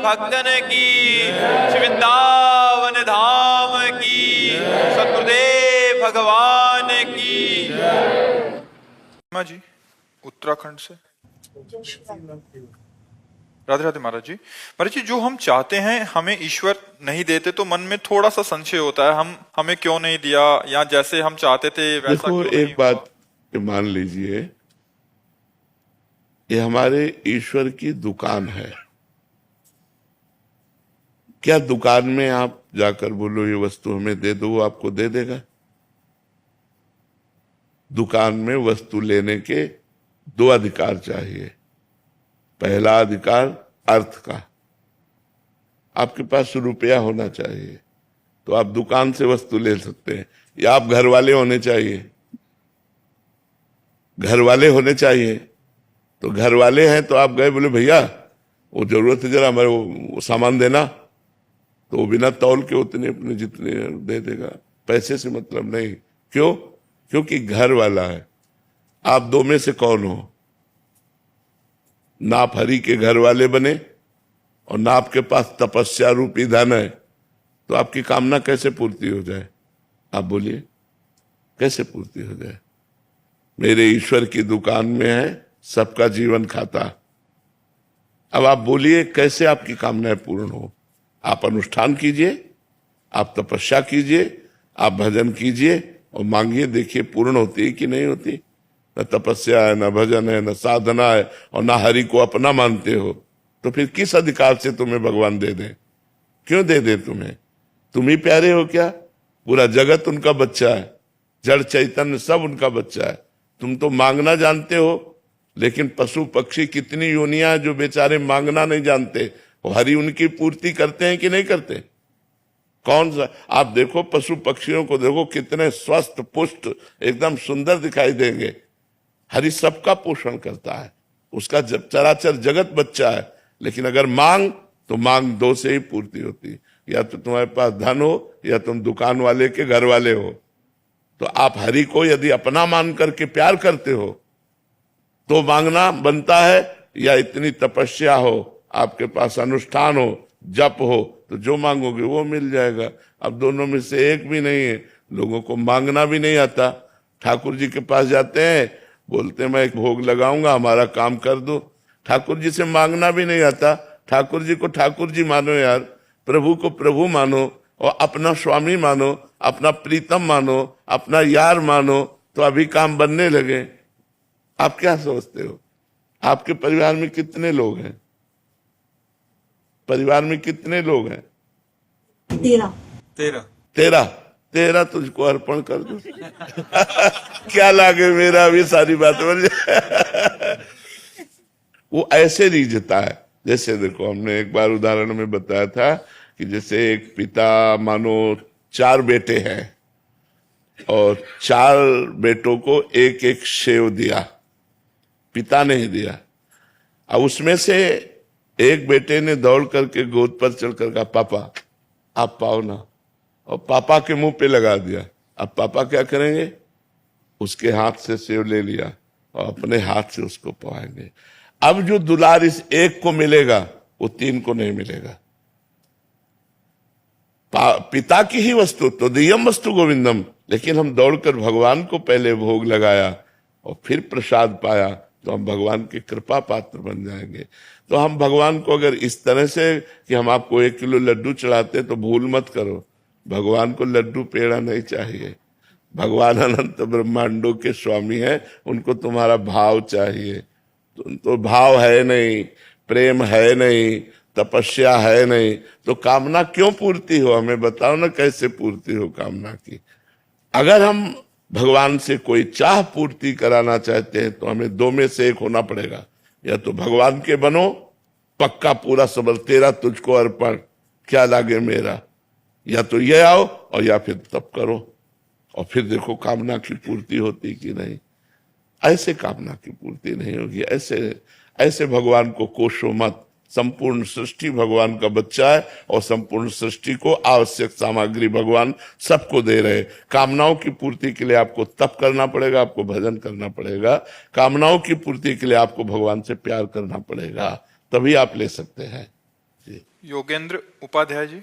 भक्तन की, श्री वृंदावन धाम की, सतगुरुदेव भगवान की। जी उत्तराखंड से राधे राधे। महाराज जी जो हम चाहते हैं हमें ईश्वर नहीं देते तो मन में थोड़ा सा संशय होता है, हमें क्यों नहीं दिया, या जैसे हम चाहते थे वैसा देखो, क्यों नहीं एक बात मान लीजिए, ये हमारे ईश्वर की दुकान है। क्या दुकान में आप जाकर बोलो ये वस्तु हमें दे दो, वो आपको दे देगा? दुकान में वस्तु लेने के दो अधिकार चाहिए। पहला अधिकार अर्थ का, आपके पास रुपया होना चाहिए तो आप दुकान से वस्तु ले सकते हैं, या आप घर वाले होने चाहिए। घर वाले होने चाहिए तो घर वाले हैं तो आप गए, बोले भैया वो जरूरत है जरा हमारे वो सामान देना, तो वो बिना तौल के उतने अपने जितने दे देगा, पैसे से मतलब नहीं। क्यों? क्योंकि घर वाला है। आप दो में से कौन हो? ना आप हरि के घर वाले बने और ना आपके पास तपस्या रूपी धन है, तो आपकी कामना कैसे पूर्ति हो जाए? आप बोलिए, कैसे पूर्ति हो जाए? मेरे ईश्वर की दुकान में है सबका जीवन खाता। अब आप बोलिए कैसे आपकी कामनाएं पूर्ण हो? आप अनुष्ठान कीजिए, आप तपस्या कीजिए, आप भजन कीजिए और मांगिए, देखिए पूर्ण होती है कि नहीं होती। न तपस्या है, न भजन है, न साधना है, और न हरि को अपना मानते हो, तो फिर किस अधिकार से तुम्हें भगवान दे दे? क्यों दे दे तुम्हें? तुम ही प्यारे हो क्या? पूरा जगत उनका बच्चा है, जड़ चैतन्य सब उनका बच्चा है। तुम तो मांगना जानते हो, लेकिन पशु पक्षी कितनी योनियां जो बेचारे मांगना नहीं जानते, और हरि उनकी पूर्ति करते हैं कि नहीं करते? कौन सा? आप देखो पशु पक्षियों को देखो, कितने स्वस्थ पुष्ट एकदम सुंदर दिखाई देंगे। हरि सबका पोषण करता है, उसका जब चराचर जगत बच्चा है। लेकिन अगर मांग तो मांग दो से ही पूर्ति होती, या तो तुम्हारे पास धन हो या तुम दुकान वाले के घर वाले हो। तो आप हरि को यदि अपना मान करके प्यार करते हो तो मांगना बनता है, या इतनी तपस्या हो, आपके पास अनुष्ठान हो, जप हो, तो जो मांगोगे वो मिल जाएगा। अब दोनों में से एक भी नहीं है। लोगों को मांगना भी नहीं आता। ठाकुर जी के पास जाते हैं, बोलते हैं मैं एक भोग लगाऊंगा, हमारा काम कर दो। ठाकुर जी से मांगना भी नहीं आता। ठाकुर जी को ठाकुर जी मानो यार, प्रभु को प्रभु मानो, और अपना स्वामी मानो, अपना प्रीतम मानो, अपना यार मानो, तो अभी काम बनने लगे। आप क्या सोचते हो? आपके परिवार में कितने लोग हैं? परिवार में कितने लोग हैं? 13 तुझको अर्पण कर दो। क्या लागे मेरा, भी सारी बात बन जाए। वो ऐसे रीझता है। जैसे देखो, हमने एक बार उदाहरण में बताया था कि जैसे एक पिता मानो 4 बेटे हैं और 4 बेटों को एक एक सेव दिया, पिता ने ही दिया। अब उसमें से एक बेटे ने दौड़ करके गोद पर चढ़कर कहा, पापा आप पाओ ना, और पापा के मुंह पे लगा दिया। अब पापा क्या करेंगे? उसके हाथ से सेव ले लिया और अपने हाथ से उसको पवाएंगे। अब जो दुलार इस एक को मिलेगा वो 3 को नहीं मिलेगा। पिता की ही वस्तु तो दियम वस्तु गोविंदम, लेकिन हम दौड़कर भगवान को पहले भोग लगाया और फिर प्रसाद पाया, तो हम भगवान के कृपा पात्र बन जाएंगे। तो हम भगवान को अगर इस तरह से कि हम आपको 1 किलो लड्डू चढ़ाते, तो भूल मत करो, भगवान को लड्डू पेड़ा नहीं चाहिए। भगवान अनंत ब्रह्मांडों के स्वामी हैं, उनको तुम्हारा भाव चाहिए। तो भाव है नहीं, प्रेम है नहीं, तपस्या है नहीं, तो कामना क्यों पूर्ति हो? हमें बताओ ना कैसे पूर्ति हो कामना की। अगर हम भगवान से कोई चाह पूर्ति कराना चाहते हैं तो हमें 2 में से एक होना पड़ेगा। या तो भगवान के बनो, पक्का पूरा सबल, तेरा तुझको अर्पण, क्या लागे मेरा, या तो ये आओ, और या फिर तप करो, और फिर देखो कामना की पूर्ति होती कि नहीं। ऐसे कामना की पूर्ति नहीं होगी। ऐसे भगवान को कोसो मत। संपूर्ण सृष्टि भगवान का बच्चा है, और संपूर्ण सृष्टि को आवश्यक सामग्री भगवान सबको दे रहे। कामनाओं की पूर्ति के लिए आपको तप करना पड़ेगा, आपको भजन करना पड़ेगा। कामनाओं की पूर्ति के लिए आपको भगवान से प्यार करना पड़ेगा, तभी आप ले सकते हैं। जी। योगेंद्र उपाध्याय जी।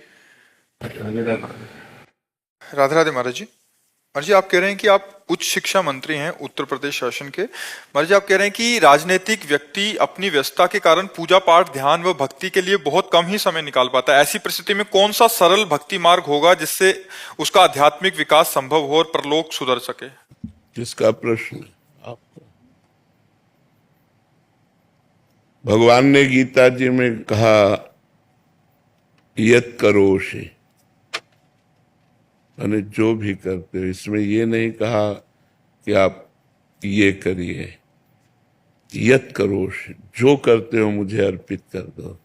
राधे राधे महाराज जी। महाराज जी, आप कह रहे हैं कि आप उच्च शिक्षा मंत्री हैं उत्तर प्रदेश शासन के। महाराज जी, आप कह रहे हैं कि राजनीतिक व्यक्ति अपनी व्यस्तता के कारण पूजा पाठ, ध्यान व भक्ति के लिए बहुत कम ही समय निकाल पाता है। ऐसी परिस्थिति में कौन सा सरल भक्ति मार्ग होगा जिससे उसका आध्यात्मिक विकास संभव हो और परलोक सुधर सके? किसका प्रश्न? आपका। भगवान ने गीता जी में कहा यत करोषि, यानी जो भी करते हो। इसमें ये नहीं कहा कि आप ये करिए। यत करोषि, जो करते हो मुझे अर्पित कर दो।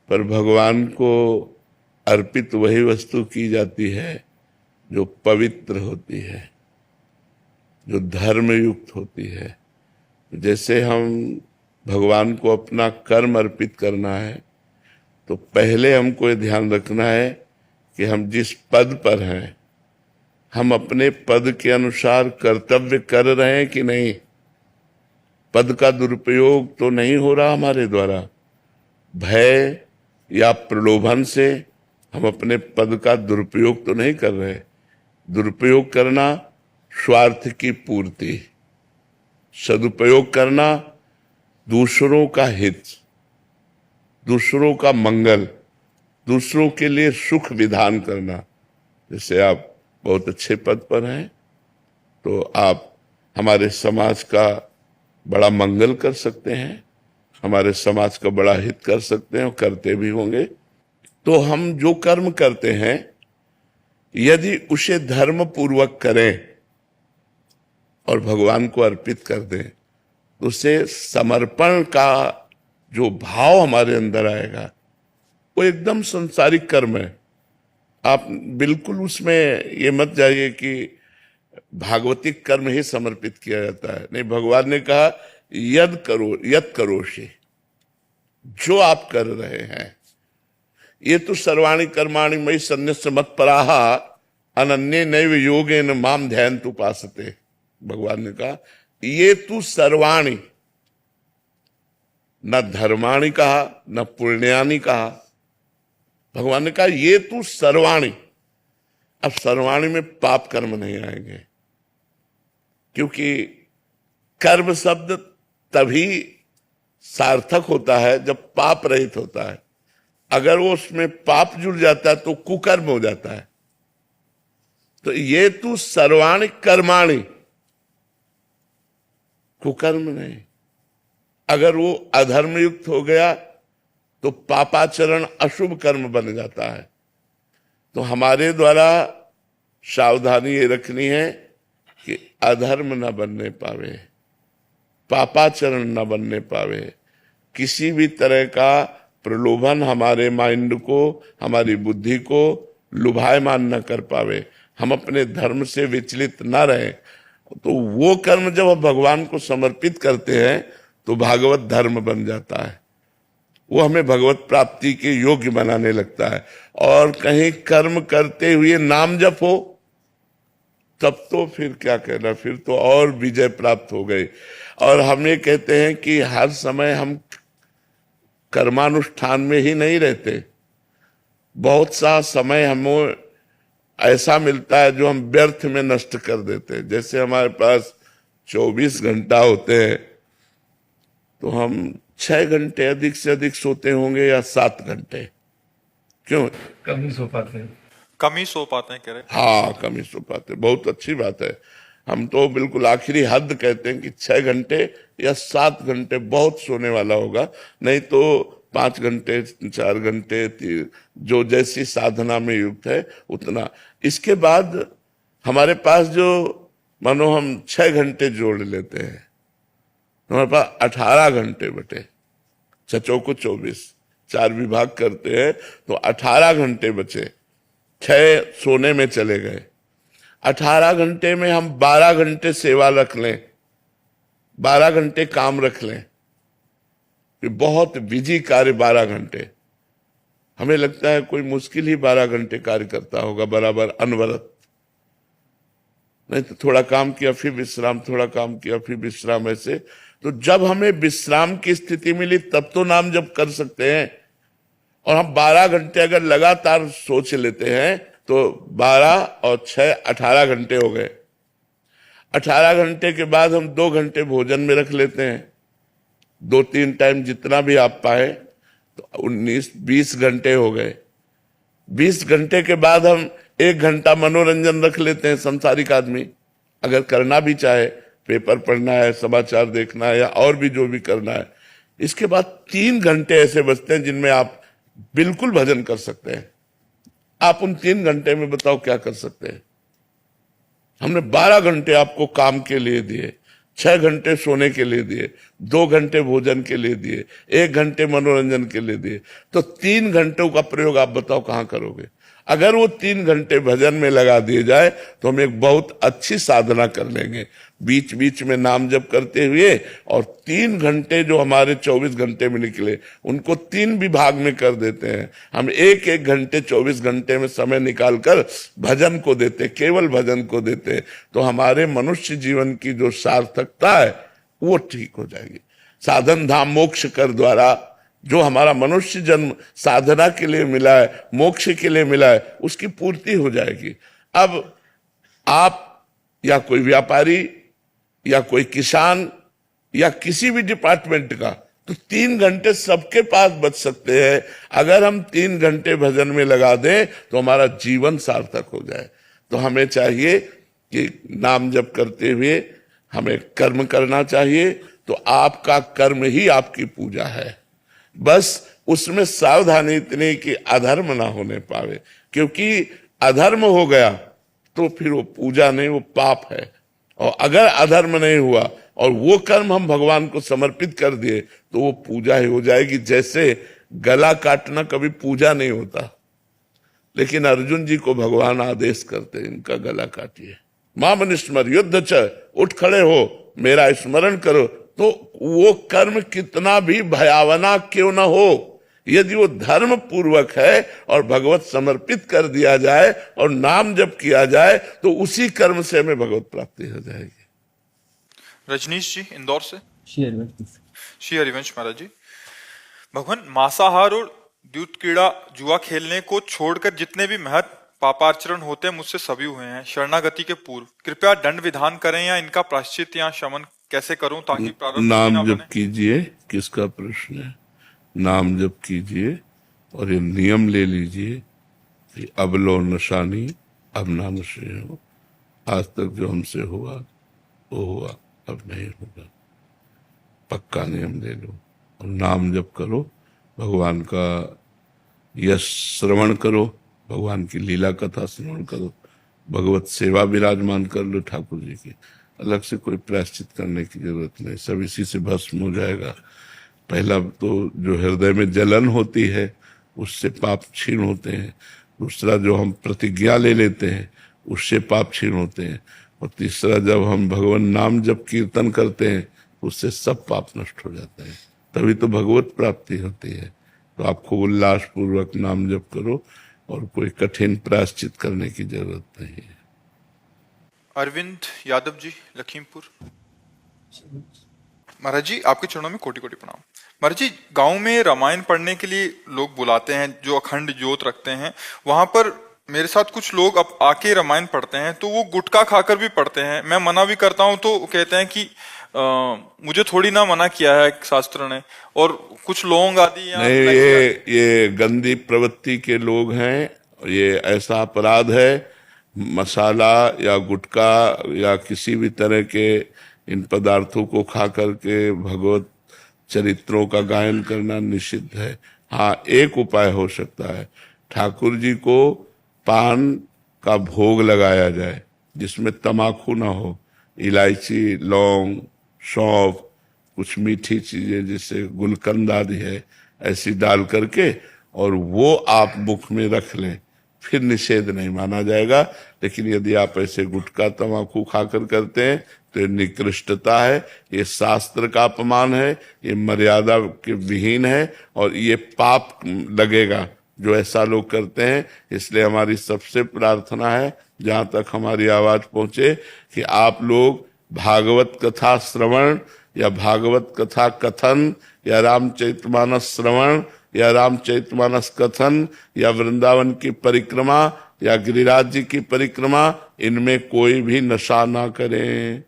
पर भगवान को अर्पित वही वस्तु की जाती है जो पवित्र होती है, जो धर्म युक्त होती है। जैसे हम भगवान को अपना कर्म अर्पित करना है, तो पहले हमको ये ध्यान रखना है कि हम जिस पद पर हैं, हम अपने पद के अनुसार कर्तव्य कर रहे हैं कि नहीं। पद का दुरुपयोग तो नहीं हो रहा हमारे द्वारा। भय या प्रलोभन से हम अपने पद का दुरुपयोग तो नहीं कर रहे। दुरुपयोग करना स्वार्थ की पूर्ति, सदुपयोग करना दूसरों का हित, दूसरों का मंगल, दूसरों के लिए सुख विधान करना। जैसे आप बहुत अच्छे पद पर हैं, तो आप हमारे समाज का बड़ा मंगल कर सकते हैं, हमारे समाज का बड़ा हित कर सकते हैं और करते भी होंगे। तो हम जो कर्म करते हैं, यदि उसे धर्म पूर्वक करें और भगवान को अर्पित कर दें, तो उसे समर्पण का जो भाव हमारे अंदर आएगा, वो एकदम संसारिक कर्म है। आप बिल्कुल उसमें ये मत जाइए कि भागवतिक कर्म ही समर्पित किया जाता है। नहीं, भगवान ने कहा यद करोषि, जो आप कर रहे हैं। ये तो सर्वाणि कर्माणि मयि सन्न्यस्य मत्पराः अनन्ये नैव योगेन माम ध्यायन्तु उपासते। भगवान ने कहा ये तू सर्वाणि, न धर्माणि कहा, न पुण्यानि कहा। भगवान ने कहा ये तू सर्वाणि। अब सर्वाणि में पाप कर्म नहीं आएंगे, क्योंकि कर्म शब्द तभी सार्थक होता है जब पाप रहित होता है। अगर वो उसमें पाप जुड़ जाता है तो कुकर्म हो जाता है। तो ये तू सर्वाणि कर्माणि, कुकर्म नहीं। अगर वो अधर्म युक्त हो गया तो पापाचरण अशुभ कर्म बन जाता है। तो हमारे द्वारा सावधानी ये रखनी है कि अधर्म न बनने पावे, पापाचरण न बनने पावे, किसी भी तरह का प्रलोभन हमारे माइंड को, हमारी बुद्धि को लुभायमान न कर पावे, हम अपने धर्म से विचलित न रहें। तो वो कर्म जब हम भगवान को समर्पित करते हैं तो भागवत धर्म बन जाता है। वो हमें भगवत प्राप्ति के योग्य बनाने लगता है। और कहीं कर्म करते हुए नाम जप हो, तब तो फिर क्या कहना, फिर तो और विजय प्राप्त हो गई। और हम ये कहते हैं कि हर समय हम कर्मानुष्ठान में ही नहीं रहते। बहुत सा समय हमें ऐसा मिलता है जो हम व्यर्थ में नष्ट कर देते हैं। जैसे हमारे पास 24 घंटा होते हैं, तो हम 6 घंटे अधिक से अधिक सोते होंगे या 7 घंटे। क्यों? कम ही सो पाते हैं। कम ही सो पाते हैं, कह रहे। हाँ, कम ही सो पाते, बहुत अच्छी बात है। हम तो बिल्कुल आखिरी हद कहते हैं कि 6 घंटे या 7 घंटे बहुत सोने वाला होगा, नहीं तो 5 घंटे 4 घंटे, जो जैसी साधना में युक्त है उतना। इसके बाद हमारे पास जो, मानो हम 6 घंटे जोड़ लेते हैं, हमारे पास 18 घंटे बटे, 6 को 24, 4 विभाग करते हैं तो 18 घंटे बचे। 6 सोने में चले गए। 18 घंटे में हम 12 घंटे सेवा रख लें, 12 घंटे काम रख लें। बहुत बिजी कार्य 12 घंटे। हमें लगता है कोई मुश्किल ही 12 घंटे कार्य करता होगा बराबर अनवरत। नहीं तो थोड़ा काम किया फिर विश्राम, थोड़ा काम किया फिर विश्राम, ऐसे। तो जब हमें विश्राम की स्थिति मिली तब तो नाम जप कर सकते हैं। और हम 12 घंटे अगर लगातार सोच लेते हैं तो 12 और 6 18 घंटे हो गए। 18 घंटे के बाद हम 2 घंटे भोजन में रख लेते हैं, 2-3 टाइम जितना भी आप पाए, तो 19-20 घंटे हो गए। 20 घंटे के बाद हम 1 घंटा मनोरंजन रख लेते हैं। संसारिक आदमी अगर करना भी चाहे, पेपर पढ़ना है, समाचार देखना है, या और भी जो भी करना है, इसके बाद 3 घंटे ऐसे बचते हैं जिनमें आप बिल्कुल भजन कर सकते हैं। आप उन 3 घंटे में बताओ क्या कर सकते हैं? हमने 12 घंटे आपको काम के लिए दिए, 6 घंटे सोने के लिए दिए, 2 घंटे भोजन के लिए दिए, 1 घंटे मनोरंजन के लिए दिए, तो 3 घंटों का प्रयोग आप बताओ कहां करोगे? अगर वो 3 घंटे भजन में लगा दिए जाए तो हम एक बहुत अच्छी साधना कर लेंगे, बीच बीच में नाम जप करते हुए। और 3 घंटे जो हमारे 24 घंटे में निकले उनको 3 विभाग में कर देते हैं। हम 1-1 घंटे 24 घंटे में समय निकालकर भजन को देते, केवल भजन को देते, तो हमारे मनुष्य जीवन की जो सार्थकता है वो ठीक हो जाएगी। साधन धाम मोक्ष कर द्वारा जो हमारा मनुष्य जन्म साधना के लिए मिला है, मोक्ष के लिए मिला है, उसकी पूर्ति हो जाएगी। अब आप या कोई व्यापारी या कोई किसान या किसी भी डिपार्टमेंट का, तो 3 घंटे सबके पास बच सकते हैं। अगर हम 3 घंटे भजन में लगा दें तो हमारा जीवन सार्थक हो जाए। तो हमें चाहिए कि नाम जप करते हुए हमें कर्म करना चाहिए। तो आपका कर्म ही आपकी पूजा है। बस उसमें सावधानी इतनी कि अधर्म ना होने पावे, क्योंकि अधर्म हो गया तो फिर वो पूजा नहीं, वो पाप है। और अगर अधर्म नहीं हुआ और वो कर्म हम भगवान को समर्पित कर दिए तो वो पूजा ही हो जाएगी। जैसे गला काटना कभी पूजा नहीं होता, लेकिन अर्जुन जी को भगवान आदेश करते, इनका गला काटिए। माम स्मर युद्ध च, उठ खड़े हो, मेरा स्मरण करो। तो वो कर्म कितना भी भयावना क्यों ना हो, यदि वो धर्म पूर्वक है और भगवत समर्पित कर दिया जाए और नाम जप किया जाए तो उसी कर्म से हमें भगवत प्राप्ति हो जाएगी। रजनीश जी इंदौर से। श्री हरिवंश महाराज जी, भगवान मांसाहार और द्यूत क्रीड़ा जुआ खेलने को छोड़कर जितने भी महत् पापाचरण होते हैं मुझसे सभी हुए हैं शरणागति के पूर्व। कृपया दंड विधान करें या इनका प्रायश्चित या शमन कैसे करूं ताकि प्रारब्ध नाम जप कीजिए। किसका प्रश्न है? नाम जप कीजिए और ये नियम ले लीजिए कि अब लो नशा नहीं, अब ना नशे हो। आज तक जो हमसे हुआ वो हुआ, अब नहीं होगा। पक्का नियम ले लो और नाम जप करो, भगवान का यश श्रवण करो, भगवान की लीला कथा श्रवण करो, भगवत सेवा विराजमान कर लो ठाकुर जी की। अलग से कोई प्रायश्चित करने की जरूरत नहीं, सब इसी से भस्म हो जाएगा। पहला तो जो हृदय में जलन होती है उससे पाप क्षीण होते हैं, दूसरा जो हम प्रतिज्ञा ले लेते हैं उससे पाप क्षीण होते हैं, और तीसरा जब हम भगवान नाम जप कीर्तन करते हैं उससे सब पाप नष्ट हो जाते हैं। तभी तो भगवत प्राप्ति होती है। तो आपको उल्लास पूर्वक नाम जप करो और कोई कठिन प्रायश्चित करने की जरूरत नहीं है। अरविंद यादव जी लखीमपुर। महाराज जी आपके चरणों में कोटि कोटि प्रणाम। महाराज जी, गांव में रामायण पढ़ने के लिए लोग बुलाते हैं जो अखंड ज्योत रखते हैं, वहां पर मेरे साथ कुछ लोग अब आके रामायण पढ़ते हैं तो वो गुटखा खाकर भी पढ़ते हैं। मैं मना भी करता हूं तो कहते हैं कि मुझे थोड़ी ना मना किया है शास्त्र ने, और कुछ लौंग आदि नहीं, ये गंदी प्रवृत्ति के लोग हैं। ये ऐसा अपराध है, मसाला या गुटखा या किसी भी तरह के इन पदार्थों को खा करके भगवत चरित्रों का गायन करना निषिद्ध है। हाँ, एक उपाय हो सकता है, ठाकुर जी को पान का भोग लगाया जाए जिसमें तमाकू ना हो, इलायची, लौंग, सौंफ, कुछ मीठी चीजें जैसे गुलकंद आदि है, ऐसी डाल करके और वो आप मुख में रख लें, फिर निषेध नहीं माना जाएगा। लेकिन यदि आप ऐसे गुटखा तमाकू खाकर करते हैं तो ये निकृष्टता है, ये शास्त्र का अपमान है, ये मर्यादा के विहीन है और ये पाप लगेगा जो ऐसा लोग करते हैं। इसलिए हमारी सबसे प्रार्थना है, जहां तक हमारी आवाज पहुंचे, कि आप लोग भागवत कथा श्रवण या भागवत कथा कथन या रामचरितमानस श्रवण या रामचरितमानस कथन या वृंदावन की परिक्रमा या गिरिराज जी की परिक्रमा, इनमें कोई भी नशा ना करें।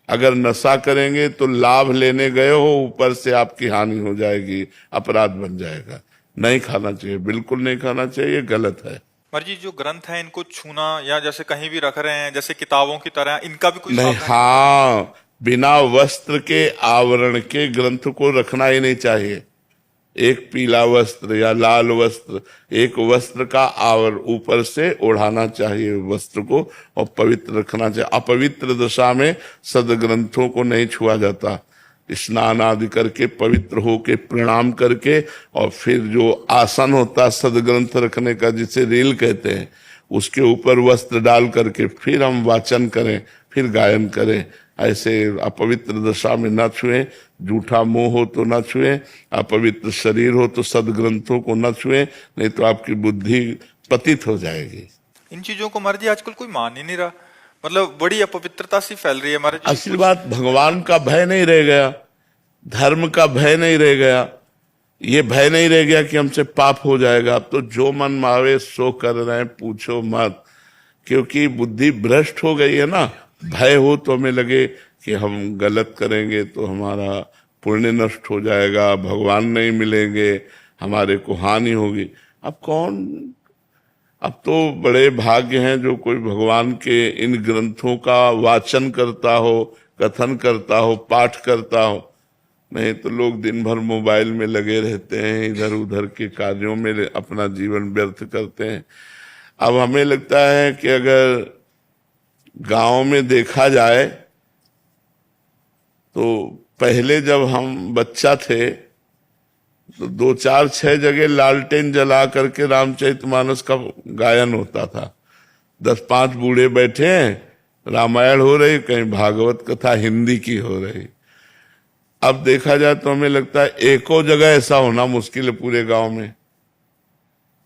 अगर नशा करेंगे तो लाभ लेने गए हो, ऊपर से आपकी हानि हो जाएगी, अपराध बन जाएगा। नहीं खाना चाहिए, बिल्कुल नहीं खाना चाहिए, ये गलत है। महाराज जी जो ग्रंथ है इनको छूना या जैसे कहीं भी रख रहे हैं जैसे किताबों की तरह, इनका भी कोई नहीं, सावधानी? हाँ, बिना वस्त्र के आवरण के ग्रंथ को रखना ही नहीं चाहिए। एक पीला वस्त्र या लाल वस्त्र, एक वस्त्र का आवर ऊपर से ओढ़ाना चाहिए वस्त्र को, और पवित्र रखना चाहिए। अपवित्र दशा में सदग्रंथों को नहीं छुआ जाता। स्नान आदि करके पवित्र होके प्रणाम करके, और फिर जो आसन होता है सदग्रंथ रखने का, जिसे रील कहते हैं, उसके ऊपर वस्त्र डाल करके फिर हम वाचन करें, फिर गायन करें। ऐसे अपवित्र दशा में न छुएं। झूठा मोह हो तो न छुएं, अपवित्र शरीर हो तो सदग्रंथों को न छुएं, नहीं तो आपकी बुद्धि पतित हो जाएगी। इन चीजों को महाराज जी आजकल कोई मान ही नहीं रहा, मतलब बड़ी अपवित्रता सी फैल रही है महाराज जी। असली बात, भगवान का भय नहीं रह गया, धर्म का भय नहीं रह गया, ये भय नहीं रह गया कि हमसे पाप हो जाएगा। अब तो जो मन मावे सो कर रहे हैं, पूछो मत, क्योंकि बुद्धि भ्रष्ट हो गई है ना। भय हो तो हमें लगे कि हम गलत करेंगे तो हमारा पुण्य नष्ट हो जाएगा, भगवान नहीं मिलेंगे, हमारे को हानि होगी। अब कौन, अब तो बड़े भाग्य हैं जो कोई भगवान के इन ग्रंथों का वाचन करता हो, कथन करता हो, पाठ करता हो। नहीं तो लोग दिन भर मोबाइल में लगे रहते हैं, इधर उधर के कार्यों में अपना जीवन व्यर्थ करते हैं। अब हमें लगता है कि अगर गांव में देखा जाए तो पहले जब हम बच्चा थे तो 2 4 6 जगह लालटेन जला करके रामचरितमानस का गायन होता था। 10 5 बूढ़े बैठे हैं, रामायण हो रही, कहीं भागवत कथा हिंदी की हो रही। अब देखा जाए तो हमें लगता है एको जगह ऐसा होना मुश्किल है पूरे गांव में।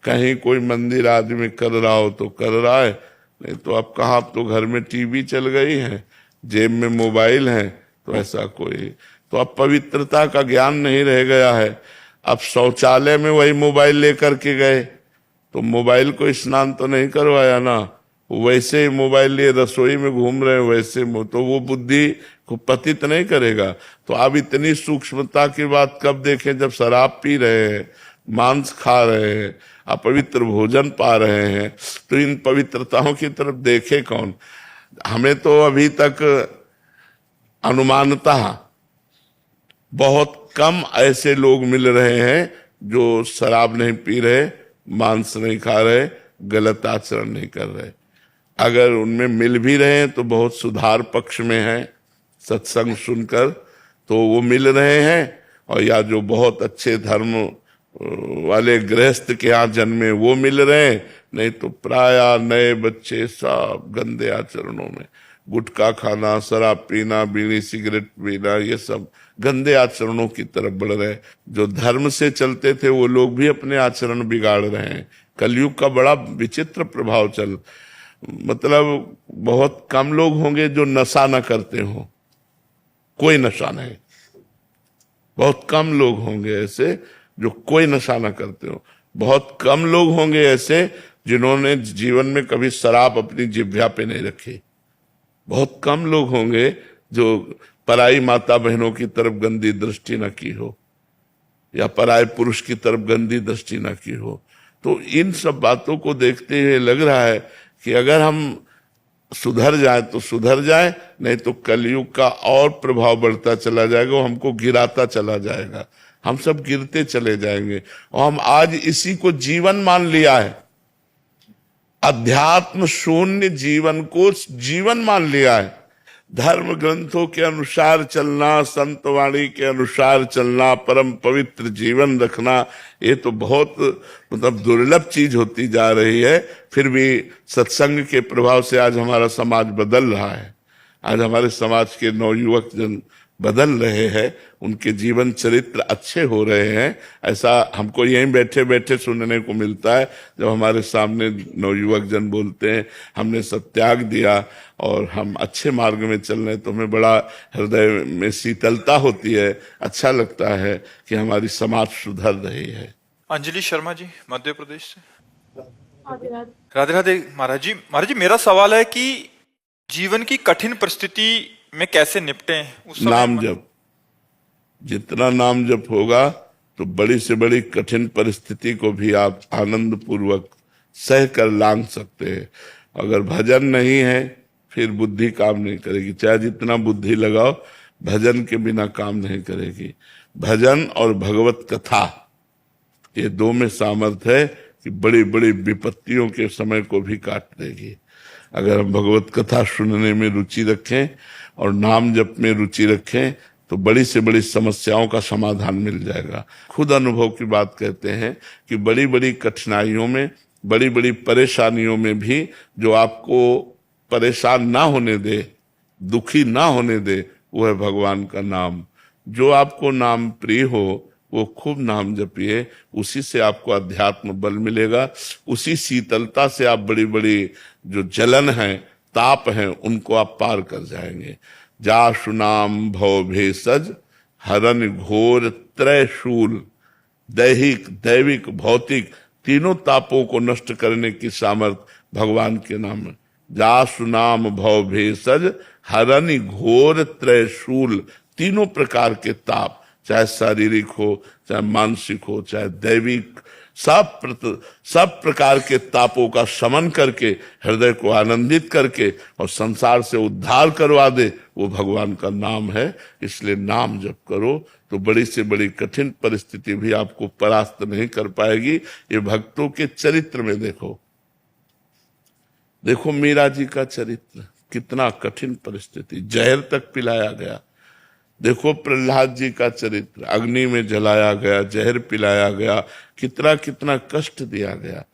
कहीं कोई मंदिर आदमी कर रहा हो तो कर रहा है, नहीं तो अब कहाँ, अब तो घर में टीवी चल गई है, जेब में मोबाइल है, तो ऐसा कोई, तो अब पवित्रता का ज्ञान नहीं रह गया है। अब शौचालय में वही मोबाइल लेकर के गए तो मोबाइल को स्नान तो नहीं करवाया ना, वैसे ही मोबाइल लिए रसोई में घूम रहे हैं, वैसे तो वो बुद्धि को पतित नहीं करेगा। तो आप इतनी सूक्ष्मता की बात कब देखें, जब शराब पी रहे हैं, मांस खा रहे हैं, अपवित्र भोजन पा रहे हैं, तो इन पवित्रताओं की तरफ देखे कौन। हमें तो अभी तक अनुमानतः बहुत कम ऐसे लोग मिल रहे हैं जो शराब नहीं पी रहे, मांस नहीं खा रहे, गलत आचरण नहीं कर रहे। अगर उनमें मिल भी रहे हैं तो बहुत सुधार पक्ष में है, सत्संग सुनकर तो वो मिल रहे हैं, और या जो बहुत अच्छे धर्म वाले गृहस्थ के यहाँ जन्मे वो मिल रहे हैं, नहीं तो प्राय नए बच्चे सब गंदे आचरणों में, गुटखा खाना, शराब पीना, बीड़ी सिगरेट पीना, ये सब गंदे आचरणों की तरफ बढ़ रहे हैं। जो धर्म से चलते थे वो लोग भी अपने आचरण बिगाड़ रहे हैं। कलयुग का बड़ा विचित्र प्रभाव चल, मतलब बहुत कम लोग होंगे जो नशा न करते हो, कोई नशा नहीं। बहुत कम लोग होंगे ऐसे जो कोई नशा न करते हो। बहुत कम लोग होंगे ऐसे जिन्होंने जीवन में कभी शराब अपनी जिह्वा पे नहीं रखी। बहुत कम लोग होंगे जो पराई माता बहनों की तरफ गंदी दृष्टि न की हो, या पराये पुरुष की तरफ गंदी दृष्टि न की हो। तो इन सब बातों को देखते हुए लग रहा है कि अगर हम सुधर जाए तो सुधर जाए, नहीं तो कलयुग का और प्रभाव बढ़ता चला जाएगा, वो हमको गिराता चला जाएगा, हम सब गिरते चले जाएंगे। और हम आज इसी को जीवन मान लिया है, अध्यात्म शून्य जीवन को जीवन मान लिया है। धर्म ग्रंथों के अनुसार चलना, संत वाणी के अनुसार चलना, परम पवित्र जीवन रखना, ये तो बहुत मतलब दुर्लभ चीज होती जा रही है। फिर भी सत्संग के प्रभाव से आज हमारा समाज बदल रहा है। आज हमारे समाज के नवयुवक जन बदल रहे हैं, उनके जीवन चरित्र अच्छे हो रहे हैं। ऐसा हमको यहीं बैठे बैठे सुनने को मिलता है, जब हमारे सामने नवयुवक जन बोलते हैं हमने सब त्याग दिया और हम अच्छे मार्ग में चल रहे हैं, तो हमें बड़ा हृदय में शीतलता होती है, अच्छा लगता है कि हमारी समाज सुधर रही है। अंजलि शर्मा जी, मध्य प्रदेश से। राधे राधे। राधे राधे महाराज जी। महाराज जी, मेरा सवाल है कि जीवन की कठिन परिस्थिति में कैसे निपटें उस समय। नाम जप, जितना नाम जप होगा तो बड़ी से बड़ी कठिन परिस्थिति को भी आप आनंद पूर्वक सह कर लांग सकते हैं। अगर भजन नहीं है फिर बुद्धि काम नहीं करेगी, चाहे जितना बुद्धि लगाओ भजन के बिना काम नहीं करेगी। भजन और भगवत कथा, ये दो में सामर्थ्य है कि बड़ी बड़ी विपत्तियों के समय को भी काट देगी। अगर हम भगवत कथा सुनने में रुचि रखें और नाम जप में रुचि रखें तो बड़ी से बड़ी समस्याओं का समाधान मिल जाएगा। खुद अनुभव की बात कहते हैं कि बड़ी बड़ी कठिनाइयों में, बड़ी बड़ी परेशानियों में भी जो आपको परेशान ना होने दे, दुखी ना होने दे, वो है भगवान का नाम। जो आपको नाम प्रिय हो वो खूब नाम जपिए, उसी से आपको अध्यात्म बल मिलेगा। उसी शीतलता से आप बड़ी बड़ी जो जलन है, ताप है, उनको आप पार कर जाएंगे। जासु नाम भव भेषज हरन घोर त्रय शूल, दैहिक, दैविक, भौतिक तीनों तापों को नष्ट करने की सामर्थ्य भगवान के नाम में। जासु नाम भव भेषज हरन घोर त्रय शूल, तीनों प्रकार के ताप, चाहे शारीरिक हो, चाहे मानसिक हो, चाहे दैविक, सब प्रकार के तापों का शमन करके, हृदय को आनंदित करके और संसार से उद्धार करवा दे, वो भगवान का नाम है। इसलिए नाम जप करो तो बड़ी से बड़ी कठिन परिस्थिति भी आपको परास्त नहीं कर पाएगी। ये भक्तों के चरित्र में देखो, देखो मीरा जी का चरित्र, कितना कठिन परिस्थिति, जहर तक पिलाया गया। देखो प्रहलाद जी का चरित्र, अग्नि में जलाया गया, जहर पिलाया गया, कितना कितना कष्ट दिया गया।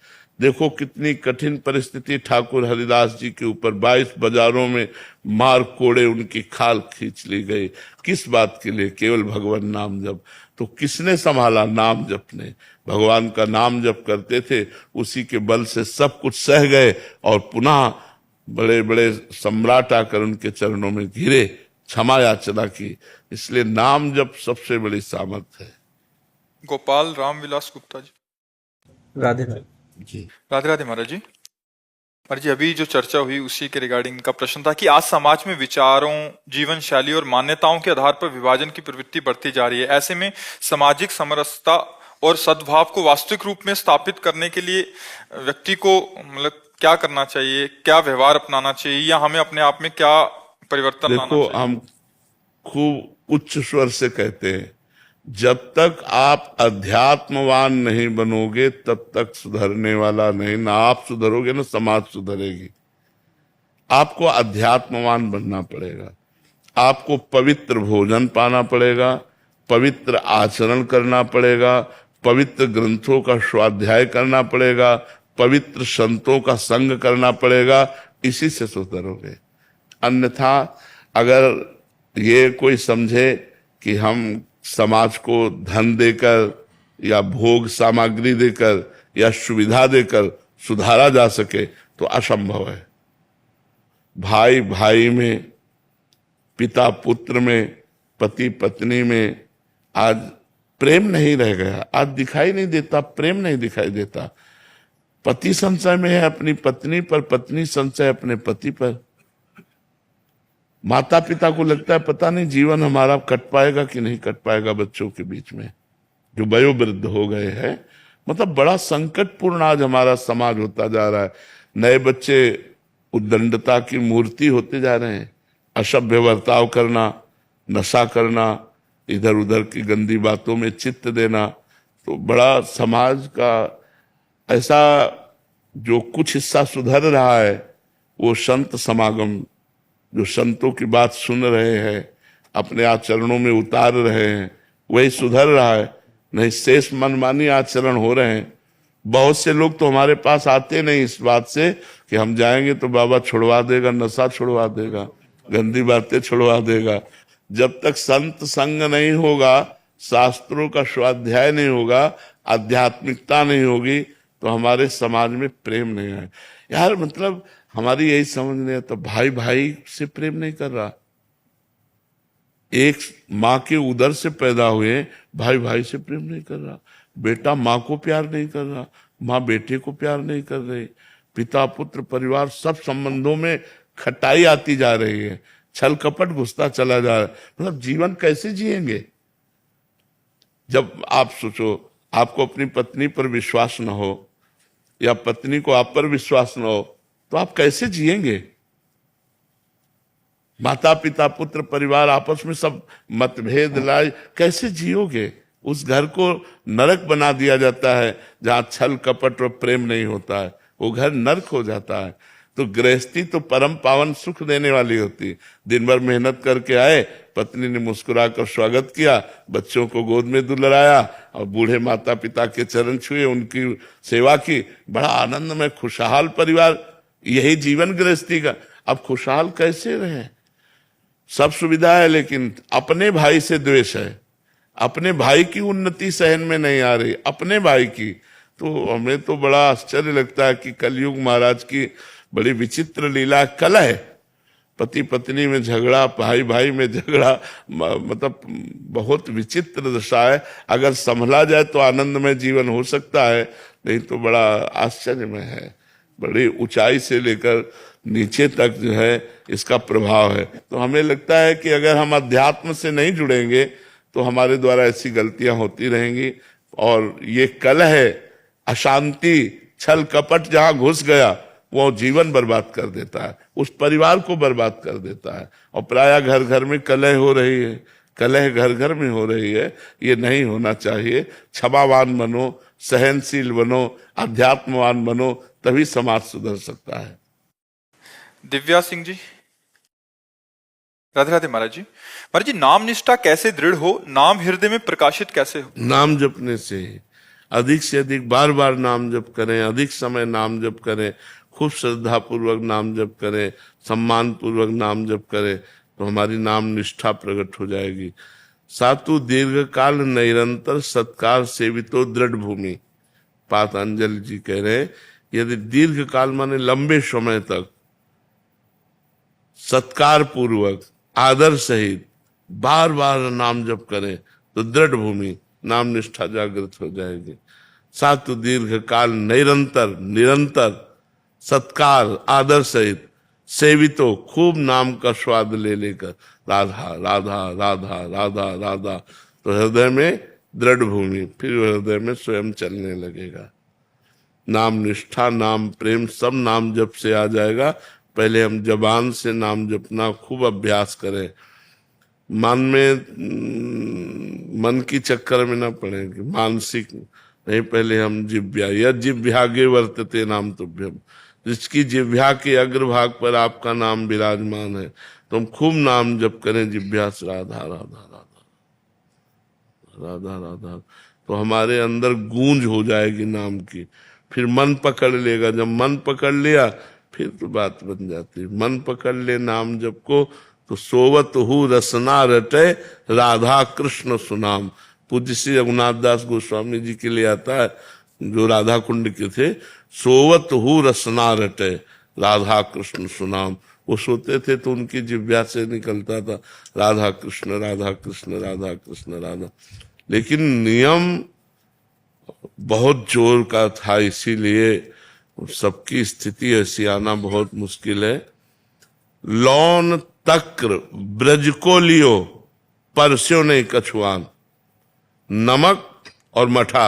देखो कितनी कठिन परिस्थिति ठाकुर हरिदास जी के ऊपर, 22 बाजारों में मार कोड़े उनकी खाल खींच ली गई। किस बात के लिए? केवल भगवान नाम जप। तो किसने संभाला? नाम जप ने। भगवान का नाम जप करते थे, उसी के बल से सब कुछ सह गए और पुनः बड़े बड़े सम्राट आकर उनके चरणों में घिरे, क्षमा याचना की। इसलिए नाम जप सबसे बड़ी सामर्थ्य है। गोपाल रामविलास गुप्ता जी। राधे राधे। जी राधे राधे महाराज जी। महाराज जी, अभी जो चर्चा हुई उसी के रिगार्डिंग का प्रश्न था कि आज समाज में विचारों, जीवन शैली और मान्यताओं के आधार पर विभाजन की प्रवृत्ति बढ़ती जा रही है। ऐसे में सामाजिक समरसता और सद्भाव को वास्तविक रूप में स्थापित करने के लिए व्यक्ति को मतलब क्या करना चाहिए, क्या व्यवहार अपनाना चाहिए, या हमें अपने आप में क्या परिवर्तन लाना देखो, चाहिए? हम खूब उच्च स्वर से कहते हैं, जब तक आप अध्यात्मवान नहीं बनोगे तब तक सुधरने वाला नहीं। ना आप सुधरोगे ना समाज सुधरेगी। आपको अध्यात्मवान बनना पड़ेगा। आपको पवित्र भोजन पाना पड़ेगा, पवित्र आचरण करना पड़ेगा, पवित्र ग्रंथों का स्वाध्याय करना पड़ेगा, पवित्र संतों का संग करना पड़ेगा। इसी से सुधरोगे। अन्यथा अगर ये कोई समझे कि हम समाज को धन देकर या भोग सामग्री देकर या सुविधा देकर सुधारा जा सके तो असंभव है। भाई भाई में, पिता पुत्र में, पति पत्नी में आज प्रेम नहीं रह गया। आज दिखाई नहीं देता, प्रेम नहीं दिखाई देता। पति संशय में है अपनी पत्नी पर, पत्नी संशय अपने पति पर। माता पिता को लगता है पता नहीं जीवन हमारा कट पाएगा कि नहीं कट पाएगा बच्चों के बीच में, जो वयोवृद्ध हो गए हैं। मतलब बड़ा संकटपूर्ण आज हमारा समाज होता जा रहा है। नए बच्चे उद्दंडता की मूर्ति होते जा रहे हैं। असभ्य बर्ताव करना, नशा करना, इधर उधर की गंदी बातों में चित्त देना। तो बड़ा समाज का ऐसा जो कुछ हिस्सा सुधर रहा है, वो संत समागम, जो संतों की बात सुन रहे हैं, अपने आचरणों में उतार रहे हैं, वही सुधर रहा है। नहीं शेष मनमानी आचरण हो रहे हैं। बहुत से लोग तो हमारे पास आते नहीं इस बात से कि हम जाएंगे तो बाबा छुड़वा देगा, नशा छुड़वा देगा, गंदी बातें छुड़वा देगा। जब तक संत संग नहीं होगा, शास्त्रों का स्वाध्याय नहीं होगा, आध्यात्मिकता नहीं होगी, तो हमारे समाज में प्रेम नहीं है। यार मतलब हमारी यही समझ नहीं आता, भाई भाई से प्रेम नहीं कर रहा। एक माँ के उदर से पैदा हुए, भाई भाई से प्रेम नहीं कर रहा। बेटा माँ को प्यार नहीं कर रहा, माँ बेटे को प्यार नहीं कर रही, पिता पुत्र परिवार सब संबंधों में खटाई आती जा रही है, छल कपट घुसता चला जा रहा है। मतलब जीवन कैसे जिएंगे? जब आप सोचो, आपको अपनी पत्नी पर विश्वास न हो या पत्नी को आप पर विश्वास न हो, तो आप कैसे जिएंगे? माता पिता पुत्र परिवार आपस में सब मतभेद लाए, कैसे जियोगे? उस घर को नरक बना दिया जाता है जहां छल कपट और प्रेम नहीं होता है, वो घर नरक हो जाता है। तो गृहस्थी तो परम पावन सुख देने वाली होती है। दिन भर मेहनत करके आए, पत्नी ने मुस्कुराकर स्वागत किया, बच्चों को गोद में दुलारा और बूढ़े माता पिता के चरण छुए, उनकी सेवा की, बड़ा आनंद में खुशहाल परिवार। यही जीवन गृहस्थी का। अब खुशहाल कैसे रहे? सब सुविधा है लेकिन अपने भाई से द्वेष है, अपने भाई की उन्नति सहन में नहीं आ रही, अपने भाई की। तो हमें तो बड़ा आश्चर्य लगता है कि कलयुग महाराज की बड़ी विचित्र लीला। कलह, पति पत्नी में झगड़ा, भाई भाई में झगड़ा, मतलब बहुत विचित्र दशा है। अगर संभला जाए तो आनंदमय जीवन हो सकता है, नहीं तो बड़ा आश्चर्यमय है। बड़ी ऊंचाई से लेकर नीचे तक जो है इसका प्रभाव है। तो हमें लगता है कि अगर हम अध्यात्म से नहीं जुड़ेंगे तो हमारे द्वारा ऐसी गलतियां होती रहेंगी। और ये कलह, अशांति, छल कपट जहां घुस गया वो जीवन बर्बाद कर देता है, उस परिवार को बर्बाद कर देता है। और प्रायः घर घर में कलह हो रही है, कलह घर घर में हो रही है। ये नहीं होना चाहिए। क्षमावान बनो, सहनशील बनो, अध्यात्मवान बनो, तभी समाज सुधर सकता है। दिव्या सिंह जी। राधे राधे महाराज जी। महाराज जी, नाम निष्ठा कैसे दृढ़ हो, नाम हृदय में प्रकाशित कैसे हो? नाम जपने से अधिक से अधिक बार बार नाम जप करें, अधिक समय नाम जप करें, खूब श्रद्धा पूर्वक नाम जप करें, सम्मान पूर्वक नाम जप करें, तो हमारी नाम निष्ठा प्रकट हो जाएगी। सातु दीर्घ काल निरंतर सत्कार सेवितो दृढ़ भूमि। पातंजलि जी कह रहे हैं, यदि दीर्घ काल माने लंबे समय तक सत्कार पूर्वक आदर सहित बार बार नाम जप करें तो दृढ़ भूमि नाम निष्ठा जागृत हो जाएगी। सातु दीर्घ काल निरंतर निरंतर सत्कार आदर सहित सेवितो, खूब नाम का स्वाद ले लेकर राधा राधा राधा राधा राधा, तो हृदय में दृढ़ भूमि, फिर हृदय में स्वयं चलने लगेगा। नाम निष्ठा, नाम प्रेम सब नाम जप से आ जाएगा। पहले हम जबान से नाम जपना खूब अभ्यास करें, मन की चक्कर में ना पड़े कि मानसिक नहीं। पहले हम जिव्या या जिव्यागे वर्तते नाम तुभ्यम, जिसकी जिव्या के अग्रभाग पर आपका नाम विराजमान है, तो हम खूब नाम जप करें जिव्या से राधा राधा राधा राधा राधा, तो हमारे अंदर गूंज हो जाएगी नाम की। फिर मन पकड़ लेगा, जब मन पकड़ लिया फिर तो बात बन जाती है। मन पकड़ ले नाम जप को तो सोवत हु रसना रटे राधा कृष्ण सुनाम। पूज्य श्री रघुनाथ दास गोस्वामी जी के लिए आता है, जो राधा कुंड के थे, सोवत हु रसना रटे राधा कृष्ण सुनाम। वो सोते थे तो उनकी जिह्वा से निकलता था राधा कृष्ण राधा कृष्ण राधा कृष्ण राधा। लेकिन नियम बहुत जोर का था, इसीलिए सबकी स्थिति ऐसी आना बहुत मुश्किल है। लौन तक्र ब्रज को लियो परस्यो नहीं कछुआन, नमक और मठा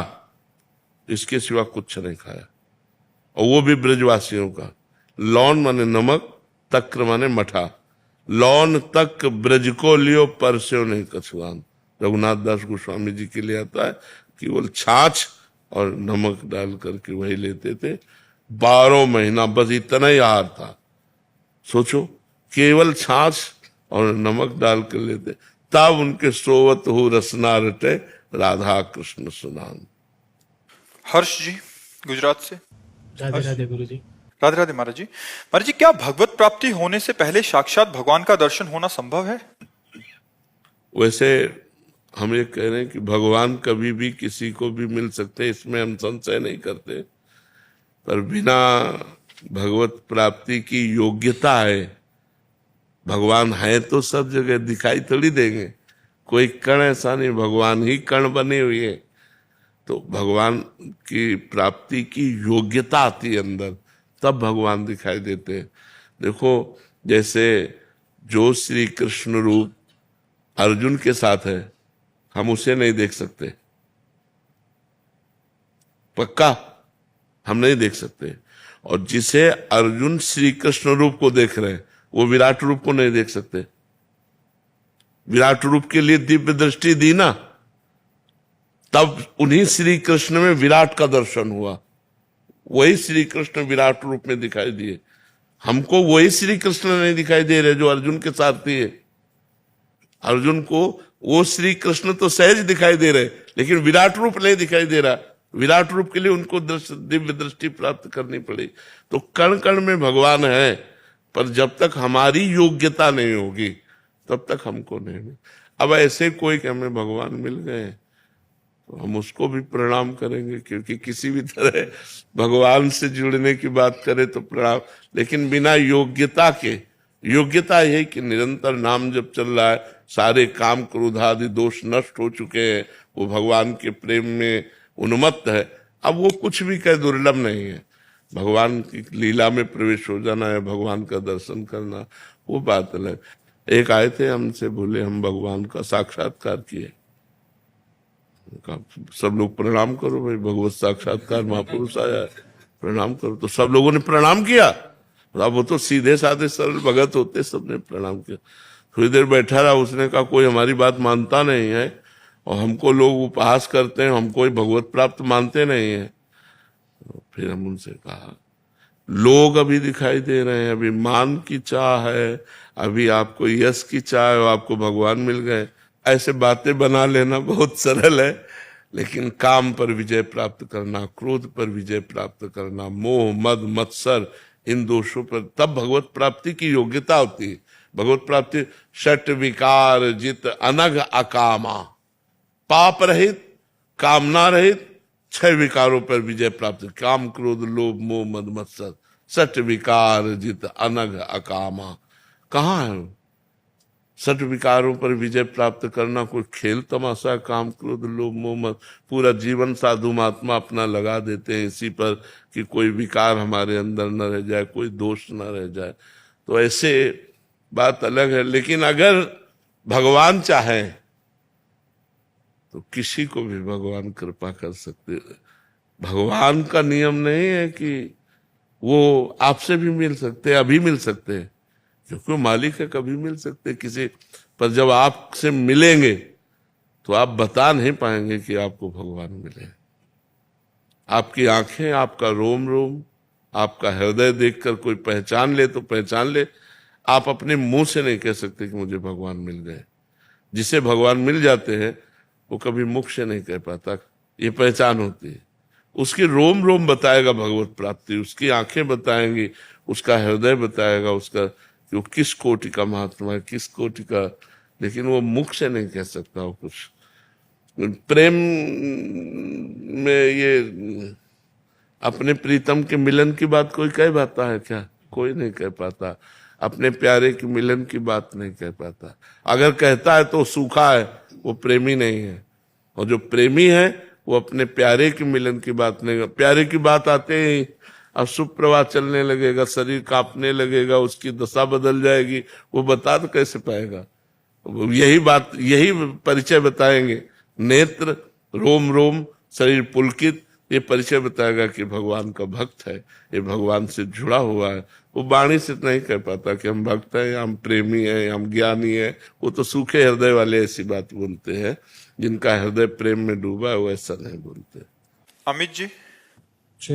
इसके सिवा कुछ नहीं खाया, और वो भी ब्रजवासियों का। लौन माने नमक, तक्र माने मठा। लौन तक ब्रज को लियो परस्यो नहीं कछुआन। रघुनाथ दास गोस्वामी जी के लिए आता है केवल छाछ और नमक डाल करके वही लेते थे 12 महीना, बस इतना ही आहार था। सोचो, केवल छाछ और नमक डाल कर लेते, तब उनके सोवत हो रसना रटे राधा कृष्ण सुनाम। हर्ष जी गुजरात से। राधे राधे गुरु जी। राधे राधे महाराज जी। महाराज जी, क्या भगवत प्राप्ति होने से पहले साक्षात भगवान का दर्शन होना संभव है? वैसे हम ये कह रहे हैं कि भगवान कभी भी किसी को भी मिल सकते, इसमें हम संशय नहीं करते, पर बिना भगवत प्राप्ति की योग्यता है। भगवान है तो सब जगह, दिखाई थोड़ी देंगे। कोई कण ऐसा नहीं, भगवान ही कण बने हुए हैं। तो भगवान की प्राप्ति की योग्यता आती है अंदर, तब भगवान दिखाई देते हैं। देखो, जैसे जो श्री कृष्ण रूप अर्जुन के साथ है, हम उसे नहीं देख सकते, पक्का हम नहीं देख सकते। और जिसे अर्जुन श्री कृष्ण रूप को देख रहे हैं, वो विराट रूप को नहीं देख सकते। विराट रूप के लिए दिव्य दृष्टि दी ना, तब उन्हीं श्री कृष्ण में विराट का दर्शन हुआ। वही श्री कृष्ण विराट रूप में दिखाई दिए। हमको वही श्री कृष्ण नहीं दिखाई दे रहे जो अर्जुन के साथ थे। अर्जुन को वो श्री कृष्ण तो सहज दिखाई दे रहे, लेकिन विराट रूप नहीं दिखाई दे रहा। विराट रूप के लिए उनको दिव्य दृष्टि प्राप्त करनी पड़ी। तो कण कण में भगवान है, पर जब तक हमारी योग्यता नहीं होगी तब तक हमको नहीं मिल। अब ऐसे कोई कि हमें भगवान मिल गए तो हम उसको भी प्रणाम करेंगे, क्योंकि किसी भी तरह भगवान से जुड़ने की बात करें तो प्रणाम, लेकिन बिना योग्यता के। योग्यता यही कि निरंतर नाम जब चल रहा है, सारे काम क्रोध आदि दोष नष्ट हो चुके हैं, वो भगवान के प्रेम में उन्मत्त है। अब वो कुछ भी कह दुर्लभ नहीं है। भगवान की लीला में प्रवेश हो जाना है, भगवान का दर्शन करना, वो बात अलग। एक आए थे हमसे, बोले हम भगवान का साक्षात्कार किए। सब लोग प्रणाम करो भाई, भगवत साक्षात्कार महापुरुष आया है, प्रणाम करो। तो सब लोगों ने प्रणाम किया। अब वो तो सीधे साधे सरल भगत होते, सबने प्रणाम किया। थोड़ी देर बैठा रहा, उसने कहा कोई हमारी बात मानता नहीं है और हमको लोग उपहास करते हैं, हम कोई भगवत प्राप्त मानते नहीं है। तो फिर हम उनसे कहा, लोग अभी दिखाई दे रहे हैं, अभी मान की चाह है, अभी आपको यश की चाह है, आपको भगवान मिल गए। ऐसे बातें बना लेना बहुत सरल है, लेकिन काम पर विजय प्राप्त करना, क्रोध पर विजय प्राप्त करना, मोह मद मत्सर, इन दोषों पर, तब भगवत प्राप्ति की योग्यता होती है। भगवत प्राप्ति षट विकार जित अनघ अकामा, पाप रहित, कामना रहित, 6 विकारों पर विजय प्राप्त। काम क्रोध लोभ मोह मद मत्सर, षट विकार जित अनघ अकामा। कहाँ है? षट विकारों पर विजय प्राप्त करना कोई खेल तमाशा? काम क्रोध लोभ मोह मद, पूरा जीवन साधु महात्मा अपना लगा देते हैं इसी पर कि कोई विकार हमारे अंदर न रह जाए, कोई दोष न रह जाए। तो ऐसे बात अलग है। लेकिन अगर भगवान चाहे तो किसी को भी भगवान कृपा कर सकते। भगवान का नियम नहीं है कि वो आपसे भी मिल सकते, अभी मिल सकते हैं, क्योंकि वो मालिक है, कभी मिल सकते किसी। पर जब आपसे मिलेंगे तो आप बता नहीं पाएंगे कि आपको भगवान मिले। आपकी आंखें, आपका रोम रोम, आपका हृदय देखकर कोई पहचान ले तो पहचान ले। आप अपने मुंह से नहीं कह सकते कि मुझे भगवान मिल गए। जिसे भगवान मिल जाते हैं वो कभी मुख से नहीं कह पाता, ये पहचान होती है। उसकी रोम रोम बताएगा भगवत प्राप्ति, उसकी आंखें बताएंगी, उसका हृदय बताएगा उसका कि वो किस कोटि का महात्मा है, किस कोटि का। लेकिन वो मुख से नहीं कह सकता वो कुछ। प्रेम में ये अपने प्रीतम के मिलन की बात कोई कह पाता है क्या? कोई नहीं कह पाता। अपने प्यारे के मिलन की बात नहीं कह पाता। अगर कहता है तो सूखा है, वो प्रेमी नहीं है। और जो प्रेमी है वो अपने प्यारे के मिलन की बात नहीं। प्यारे की बात आते ही अशुभ प्रवाह चलने लगेगा, शरीर कांपने लगेगा, उसकी दशा बदल जाएगी, वो बता तो कैसे पाएगा? यही बात, यही परिचय बताएंगे। नेत्र, रोम रोम, शरीर पुलकित, ये परिचय बताएगा कि भगवान का भक्त है, ये भगवान से जुड़ा हुआ है। वो वाणी से नहीं कह पाता कि हम भक्त हैं, हम प्रेमी हैं, हम ज्ञानी हैं। वो तो सूखे हृदय वाले ऐसी बात बोलते हैं, जिनका हृदय प्रेम में डूबा है वो ऐसा नहीं बोलते। अमित जी, जी,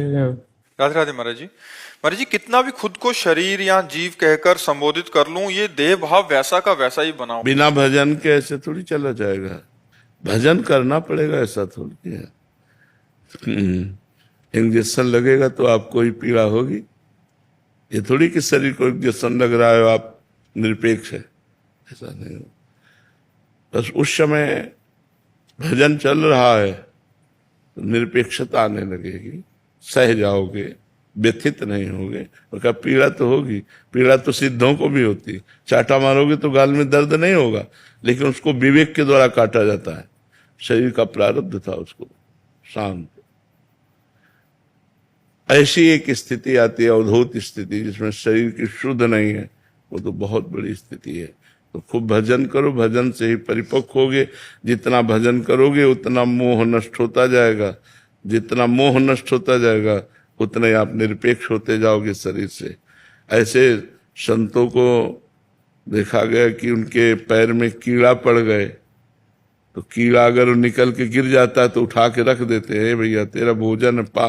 राधे राधे महाराज जी। महाराज जी, कितना भी खुद को शरीर या जीव कहकर संबोधित कर लूं, ये देह भाव वैसा का वैसा ही बनाऊं। बिना भजन के ऐसे थोड़ी चला जाएगा। भजन करना पड़ेगा, ऐसा थोड़ी है। इंजेक्शन लगेगा तो आपको ही पीड़ा होगी। ये थोड़ी कि शरीर को इंजेक्शन लग रहा है आप निरपेक्ष है, ऐसा नहीं हो। बस उस समय भजन चल रहा है तो निरपेक्षता आने लगेगी, सह जाओगे, व्यथित नहीं होगे। और पीड़ा तो होगी, पीड़ा तो सिद्धों को भी होती। चाटा मारोगे तो गाल में दर्द नहीं होगा, लेकिन उसको विवेक के द्वारा काटा जाता है। शरीर का प्रारब्ध था, उसको शांत। ऐसी एक स्थिति आती है, अवधूत स्थिति, जिसमें शरीर की शुद्ध नहीं है, वो तो बहुत बड़ी स्थिति है। तो खूब भजन करो, भजन से ही परिपक्व होगे। जितना भजन करोगे उतना मोह नष्ट होता जाएगा, जितना मोह नष्ट होता जाएगा उतना ही आप निरपेक्ष होते जाओगे शरीर से। ऐसे संतों को देखा गया कि उनके पैर में कीड़ा पड़ गए, तो कीड़ा अगर निकल के गिर जाता है तो उठा के रख देते हैं, भैया तेरा भोजन पा।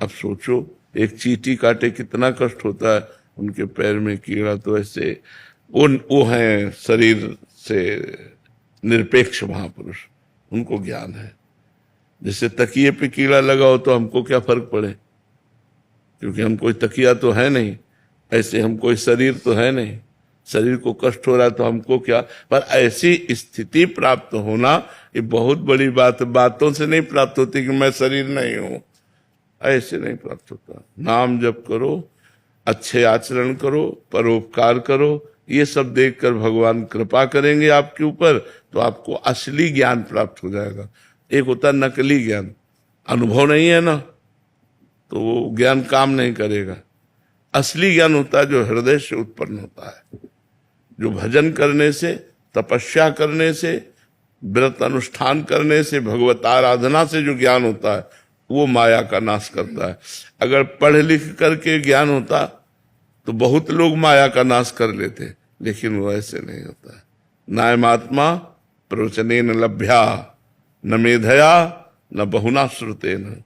अब सोचो एक चींटी काटे कितना कष्ट होता है, उनके पैर में कीड़ा। तो ऐसे वो हैं शरीर से निरपेक्ष महापुरुष, उनको ज्ञान है। जैसे तकिए पे कीड़ा लगा हो तो हमको क्या फर्क पड़े, क्योंकि हम कोई तकिया तो है नहीं, ऐसे हम कोई शरीर तो है नहीं। शरीर को कष्ट हो रहा है तो हमको क्या। पर ऐसी स्थिति प्राप्त होना ये बहुत बड़ी बात है। बातों से नहीं प्राप्त होती कि मैं शरीर नहीं हूं, ऐसे नहीं प्राप्त होता। नाम जप करो, अच्छे आचरण करो, परोपकार करो, ये सब देखकर भगवान कृपा करेंगे आपके ऊपर, तो आपको असली ज्ञान प्राप्त हो जाएगा। एक होता नकली ज्ञान, अनुभव नहीं है ना तो वो ज्ञान काम नहीं करेगा। असली ज्ञान होता है जो हृदय से उत्पन्न होता है, जो भजन करने से, तपस्या करने से, व्रत अनुष्ठान करने से, भगवत आराधना से जो ज्ञान होता है वो माया का नाश करता है। अगर पढ़ लिख करके ज्ञान होता तो बहुत लोग माया का नाश कर लेते, लेकिन वो ऐसे नहीं होता है। नायमात्मा प्रवचनेन लभ्या न मेधया न बहुना श्रुतेन।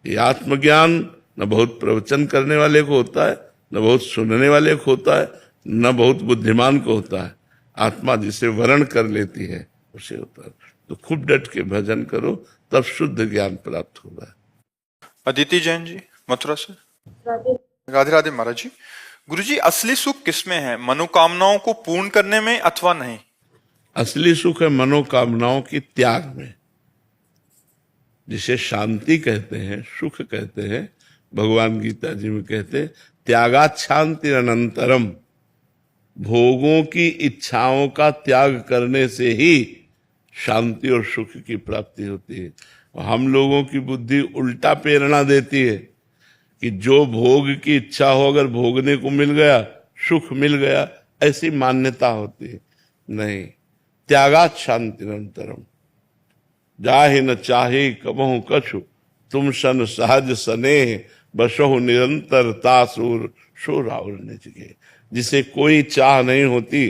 ये आत्मज्ञान न बहुत प्रवचन करने वाले को होता है, न बहुत सुनने वाले को होता है, न बहुत बुद्धिमान को होता है। आत्मा जिसे वर्ण कर लेती है उसे होता है। तो खूब डट के भजन करो, तब शुद्ध ज्ञान प्राप्त होगा। अदिति जैन जी मथुरा से। राधे राधे महाराज जी। गुरुजी, असली सुख किसमें है, मनोकामनाओं को पूर्ण करने में अथवा नहीं? असली सुख है मनोकामनाओं की त्याग में, जिसे शांति कहते हैं, सुख कहते हैं। भगवान गीता जी में कहते हैं त्यागात् शांति अनंतरम। भोगों की इच्छाओं का त्याग करने से ही शांति और सुख की प्राप्ति होती है। हम लोगों की बुद्धि उल्टा प्रेरणा देती है कि जो भोग की इच्छा हो, अगर भोगने को मिल गया, सुख मिल गया, ऐसी मान्यता होती है। नहीं, त्यागात् शांति अनंतरम। जाहि न चाहे कबहु कछु, तुम सन सहज स्नेह, बसहु निरंतर तासुर शोर और निजगे। जिसे कोई चाह नहीं होती,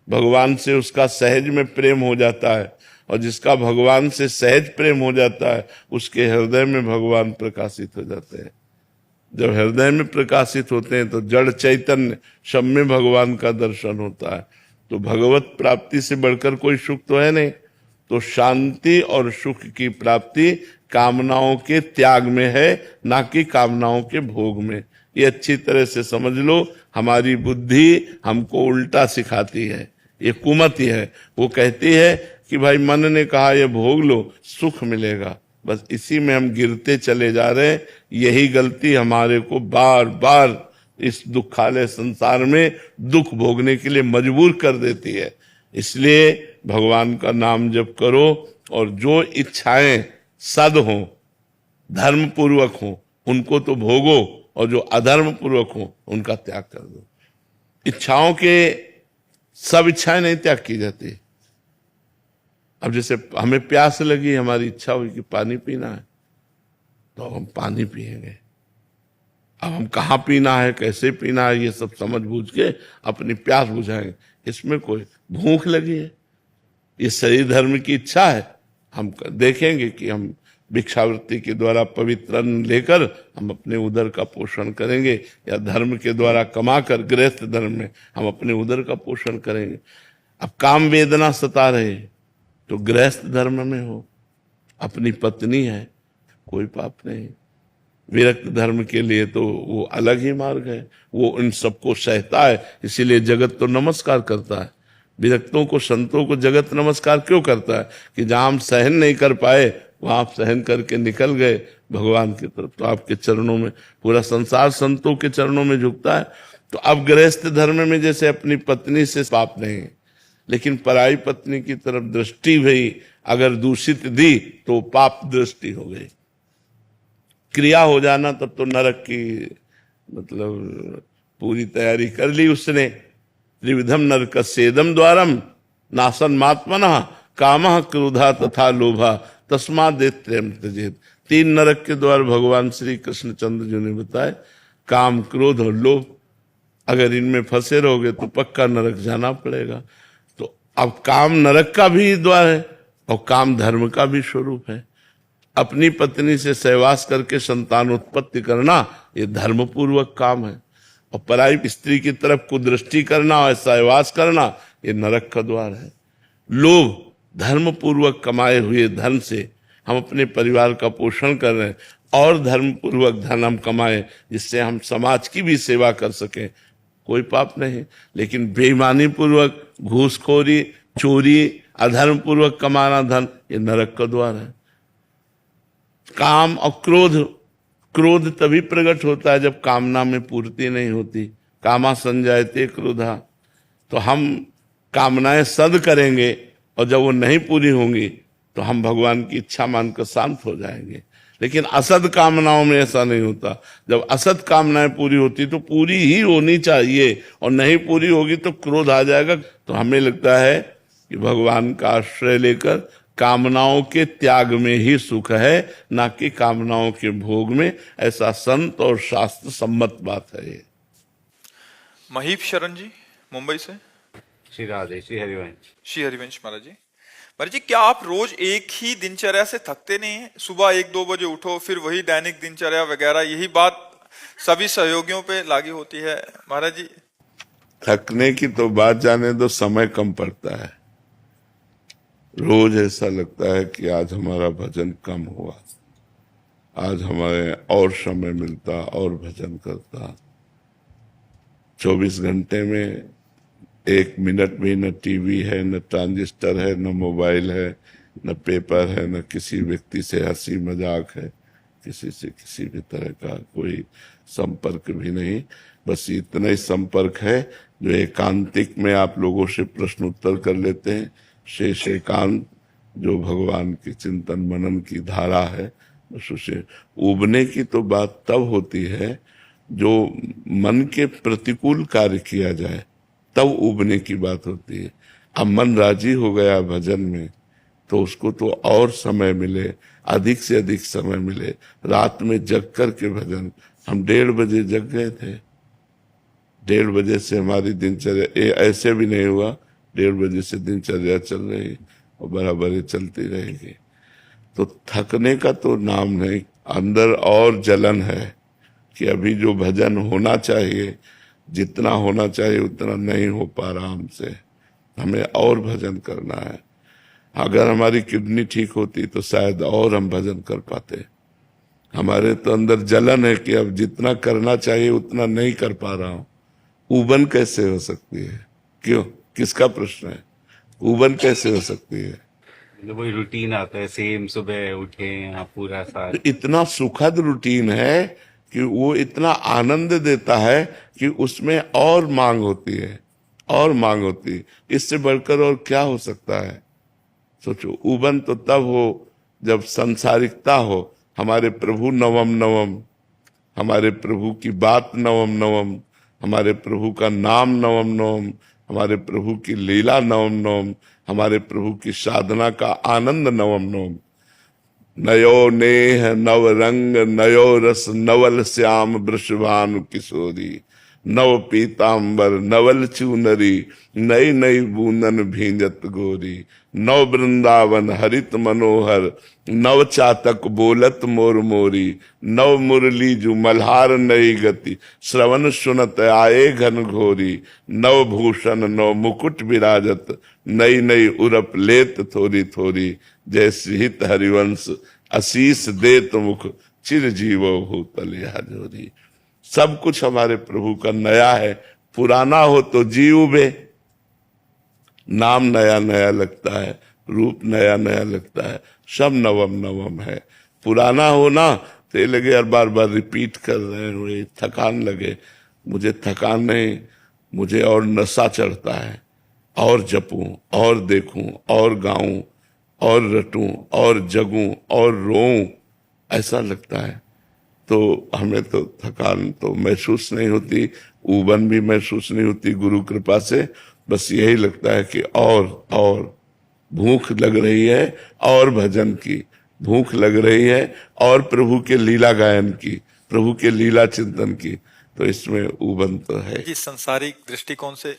भगवान से उसका सहज में प्रेम हो जाता है, और जिसका भगवान से सहज प्रेम हो जाता है उसके हृदय में भगवान प्रकाशित हो जाते हैं। जब हृदय में प्रकाशित होते हैं तो जड़ चैतन्य सब में भगवान का दर्शन होता है। तो भगवत प्राप्ति से बढ़कर कोई सुख तो है नहीं। तो शांति और सुख की प्राप्ति कामनाओं के त्याग में है, ना कि कामनाओं के भोग में। ये अच्छी तरह से समझ लो। हमारी बुद्धि हमको उल्टा सिखाती है, ये कुमति है। वो कहती है कि भाई मन ने कहा ये भोग लो, सुख मिलेगा। बस इसी में हम गिरते चले जा रहे हैं। यही गलती हमारे को बार बार इस दुखालय संसार में दुख भोगने के लिए मजबूर कर देती है। इसलिए भगवान का नाम जप करो, और जो इच्छाएं सद हो, धर्म पूर्वक हो, उनको तो भोगो, और जो अधर्म पूर्वक हो उनका त्याग कर दो। इच्छाओं के सब इच्छाएं नहीं त्याग की जाती। अब जैसे हमें प्यास लगी, हमारी इच्छा हुई कि पानी पीना है, तो हम पानी पिएंगे। अब हम कहाँ पीना है, कैसे पीना है, ये सब समझ बूझ के अपनी प्यास बुझाएंगे। इसमें कोई भूख लगी है, ये शरीर धर्म की इच्छा है। हम देखेंगे कि हम भिक्षावृत्ति के द्वारा पवित्र अन्न लेकर हम अपने उदर का पोषण करेंगे, या धर्म के द्वारा कमाकर गृहस्थ धर्म में हम अपने उदर का पोषण करेंगे। अब काम वेदना सता रहे तो गृहस्थ धर्म में हो, अपनी पत्नी है, कोई पाप नहीं। विरक्त धर्म के लिए तो वो अलग ही मार्ग है, वो इन सबको सहता है। इसीलिए जगत तो नमस्कार करता है। विरक्तों को, संतों को जगत नमस्कार क्यों करता है? कि जहां हम सहन नहीं कर पाए वहां आप सहन करके निकल गए भगवान की तरफ, तो आपके चरणों में पूरा संसार संतों के चरणों में झुकता है। तो अब गृहस्थ धर्म में जैसे अपनी पत्नी से पाप नहीं, लेकिन पराई पत्नी की तरफ दृष्टि भी अगर दूषित दी तो पाप दृष्टि हो गई, क्रिया हो जाना, तब तो नरक की मतलब पूरी तैयारी कर ली उसने। त्रिविधम नरक सेदम द्वारम नासन मात्मना कामः क्रोधा तथा लोभा तस्मात् दैत्यम त्यजेत। 3 नरक के द्वार भगवान श्री कृष्णचंद्र जी ने बताए, काम, क्रोध और लोभ। अगर इनमें फंसे रहोगे तो पक्का नरक जाना पड़ेगा। तो अब काम नरक का भी द्वार है और काम धर्म का भी स्वरूप है। अपनी पत्नी से सहवास करके संतान उत्पत्ति करना ये धर्म पूर्वक काम है, और पराई स्त्री की तरफ कुदृष्टि करना और सहवास करना ये नरक का द्वार है। लोभ, धर्म पूर्वक कमाए हुए धन से हम अपने परिवार का पोषण कर रहे हैं, और धर्म पूर्वक धन हम कमाए जिससे हम समाज की भी सेवा कर सकें, कोई पाप नहीं। लेकिन बेईमानी पूर्वक, घूसखोरी, चोरी, अधर्म पूर्वक कमाना धन, ये नरक का द्वार है। काम और क्रोध, क्रोध तभी प्रकट होता है जब कामना में पूर्ति नहीं होती। कामा संजायते क्रोधा। तो हम कामनाएं सद करेंगे और जब वो नहीं पूरी होंगी तो हम भगवान की इच्छा मानकर शांत हो जाएंगे। लेकिन असद कामनाओं में ऐसा नहीं होता। जब असद कामनाएं पूरी होती तो पूरी ही होनी चाहिए, और नहीं पूरी होगी तो क्रोध आ जाएगा। तो हमें लगता है कि भगवान का आश्रय लेकर कामनाओं के त्याग में ही सुख है, ना कि कामनाओं के भोग में। ऐसा संत और शास्त्र सम्मत बात है ये। महीप शरण जी मुंबई से। श्री राधे, श्री हरिवंश। श्री हरिवंश महाराज जी। महाराज जी, क्या आप रोज एक ही दिनचर्या से थकते नहीं हैं? सुबह 1-2 बजे उठो, फिर वही दैनिक दिनचर्या वगैरह, यही बात सभी सहयोगियों पे लागू होती है महाराज जी? थकने की तो बात जाने दो, समय कम पड़ता है। रोज ऐसा लगता है कि आज हमारा भजन कम हुआ, आज हमारे और समय मिलता और भजन करता। 24 घंटे में 1 मिनट भी न टीवी है, न ट्रांजिस्टर है, न मोबाइल है, न पेपर है, न किसी व्यक्ति से हंसी मजाक है, किसी से किसी भी तरह का कोई संपर्क भी नहीं। बस इतना ही संपर्क है जो एकांतिक में आप लोगों से प्रश्न उत्तर कर लेते हैं। शेष एकांत जो भगवान की चिंतन मनन की धारा है, बस उसे उबने की तो बात तब होती है जो मन के प्रतिकूल कार्य किया जाए, तब उबने की बात होती है। अब मन राजी हो गया भजन में तो उसको तो और समय मिले, अधिक से अधिक समय मिले। रात में जग कर के भजन, हम 1:30 बजे जग गए थे। 1:30 बजे से हमारी दिनचर्या, ऐसे भी नहीं हुआ 1:30 बजे से दिनचर्या चल रही और बराबर चलती रहेगी। तो थकने का तो नाम नहीं, अंदर और जलन है कि अभी जो भजन होना चाहिए, जितना होना चाहिए उतना नहीं हो पा रहा हमसे, हमें और भजन करना है। अगर हमारी किडनी ठीक होती तो शायद और हम भजन कर पाते। हमारे तो अंदर जलन है कि अब जितना करना चाहिए उतना नहीं कर पा रहा हूं। उबन कैसे हो सकती है? क्यों, किसका प्रश्न है? उबन कैसे हो सकती है? वही रूटीन आता है, सेम सुबह उठे आप पूरा साल। इतना सुखद रूटीन है कि वो इतना आनंद देता है कि उसमें और मांग होती है, और मांग होती है। इससे बढ़कर और क्या हो सकता है? सोचो, उबन तो तब हो जब संसारिकता हो। हमारे प्रभु नवम नवम, हमारे प्रभु की बात नवम नवम, हमारे प्रभु का नाम नवम नवम, हमारे प्रभु की लीला नवम नवम, हमारे प्रभु की साधना का आनंद नवम नवम। नयो नेह नव रंग, नयो रस नवल श्याम वृषभानु किशोरी, नव पीतांबर नवल चूनरी, नई नई बूंदन भींजत गोरी, नव वृंदावन हरित मनोहर, नव चातक बोलत मोर मोरी, नव मुरली जु मल्हार नई गति, श्रवण सुनत आए घन घोरी, नव भूषण नव मुकुट विराजत, नई नई उरप लेत थोरी थोरी, जय श्रीहित हरिवंश आशीष देत मुख, चिर जीवो भूतल या जोरी। सब कुछ हमारे प्रभु का नया है। पुराना हो तो जी उबे, नाम नया नया लगता है, रूप नया नया लगता है, सब नवम नवम है। पुराना हो ना तो ये लगे यार बार बार रिपीट कर रहे हैं, थकान लगे। मुझे थकान नहीं, मुझे और नशा चढ़ता है और जपूं और देखूं और गाऊं और रटूं और जगूं और रोऊं, ऐसा लगता है। तो हमें तो थकान तो महसूस नहीं होती, ऊबन भी महसूस नहीं होती गुरु कृपा से। बस यही लगता है कि और भूख लग रही है और भजन की, भूख लग रही है और प्रभु के लीला गायन की, प्रभु के लीला चिंतन की। तो इसमें ऊबन तो है। जी, संसारिक दृष्टिकोण से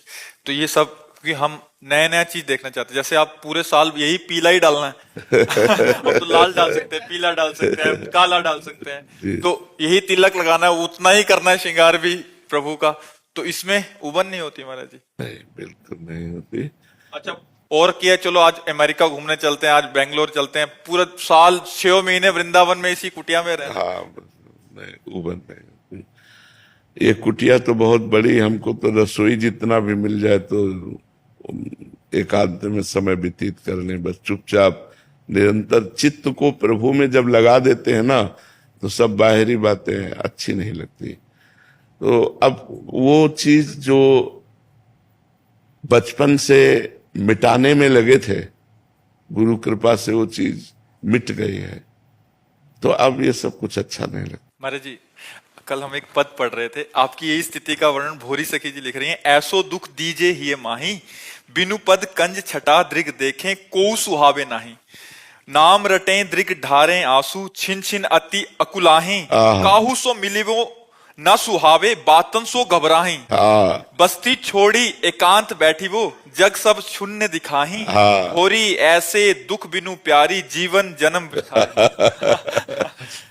तो ये सब, क्योंकि हम नया नया चीज देखना चाहते हैं। जैसे आप पूरे साल यही पीला ही डालना है अब तो लाल डाल सकते हैं, पीला डाल सकते हैं, काला डाल सकते हैं, तो यही तिलक लगाना है, उतना ही करना है श्रृंगार भी प्रभु का। तो इसमें उबन नहीं होती महाराज जी? नहीं, बिल्कुल नहीं होती। अच्छा, और क्या, चलो आज अमेरिका घूमने चलते हैं, आज बेंगलोर चलते हैं, पूरा साल 6 महीने वृंदावन में इसी कुटिया में रहे। हाँ, नहीं, उबन नहीं होती। ये कुटिया तो बहुत बड़ी, हमको तो रसोई जितना भी मिल जाए तो एकांत में समय व्यतीत करने, बस चुपचाप निरंतर चित्त को प्रभु में जब लगा देते हैं ना, तो सब बाहरी बातें अच्छी नहीं लगती। तो अब वो चीज जो बचपन से मिटाने में लगे थे, गुरु कृपा से वो चीज मिट गई है, तो अब ये सब कुछ अच्छा नहीं लगता। महाराज जी, कल हम एक पद पढ़ रहे थे, आपकी यही स्थिति का वर्णन भोरी सखी जी लिख रही हैं। ऐसो दुख दीजे ही माही, बिनु पद कंज छटा दृग देखें, को सुहावे नाही। नाम रटें दृग ढारें आंसू, छिन छिन अति अकुलाहें। काहू सो मिलिवो न सुहावे, बातन सो घबराहें। बस्ती छोड़ी एकांत बैठी वो, जग सब शून्य दिखाही। होरी ऐसे दुख बिनु प्यारी, जीवन जन्म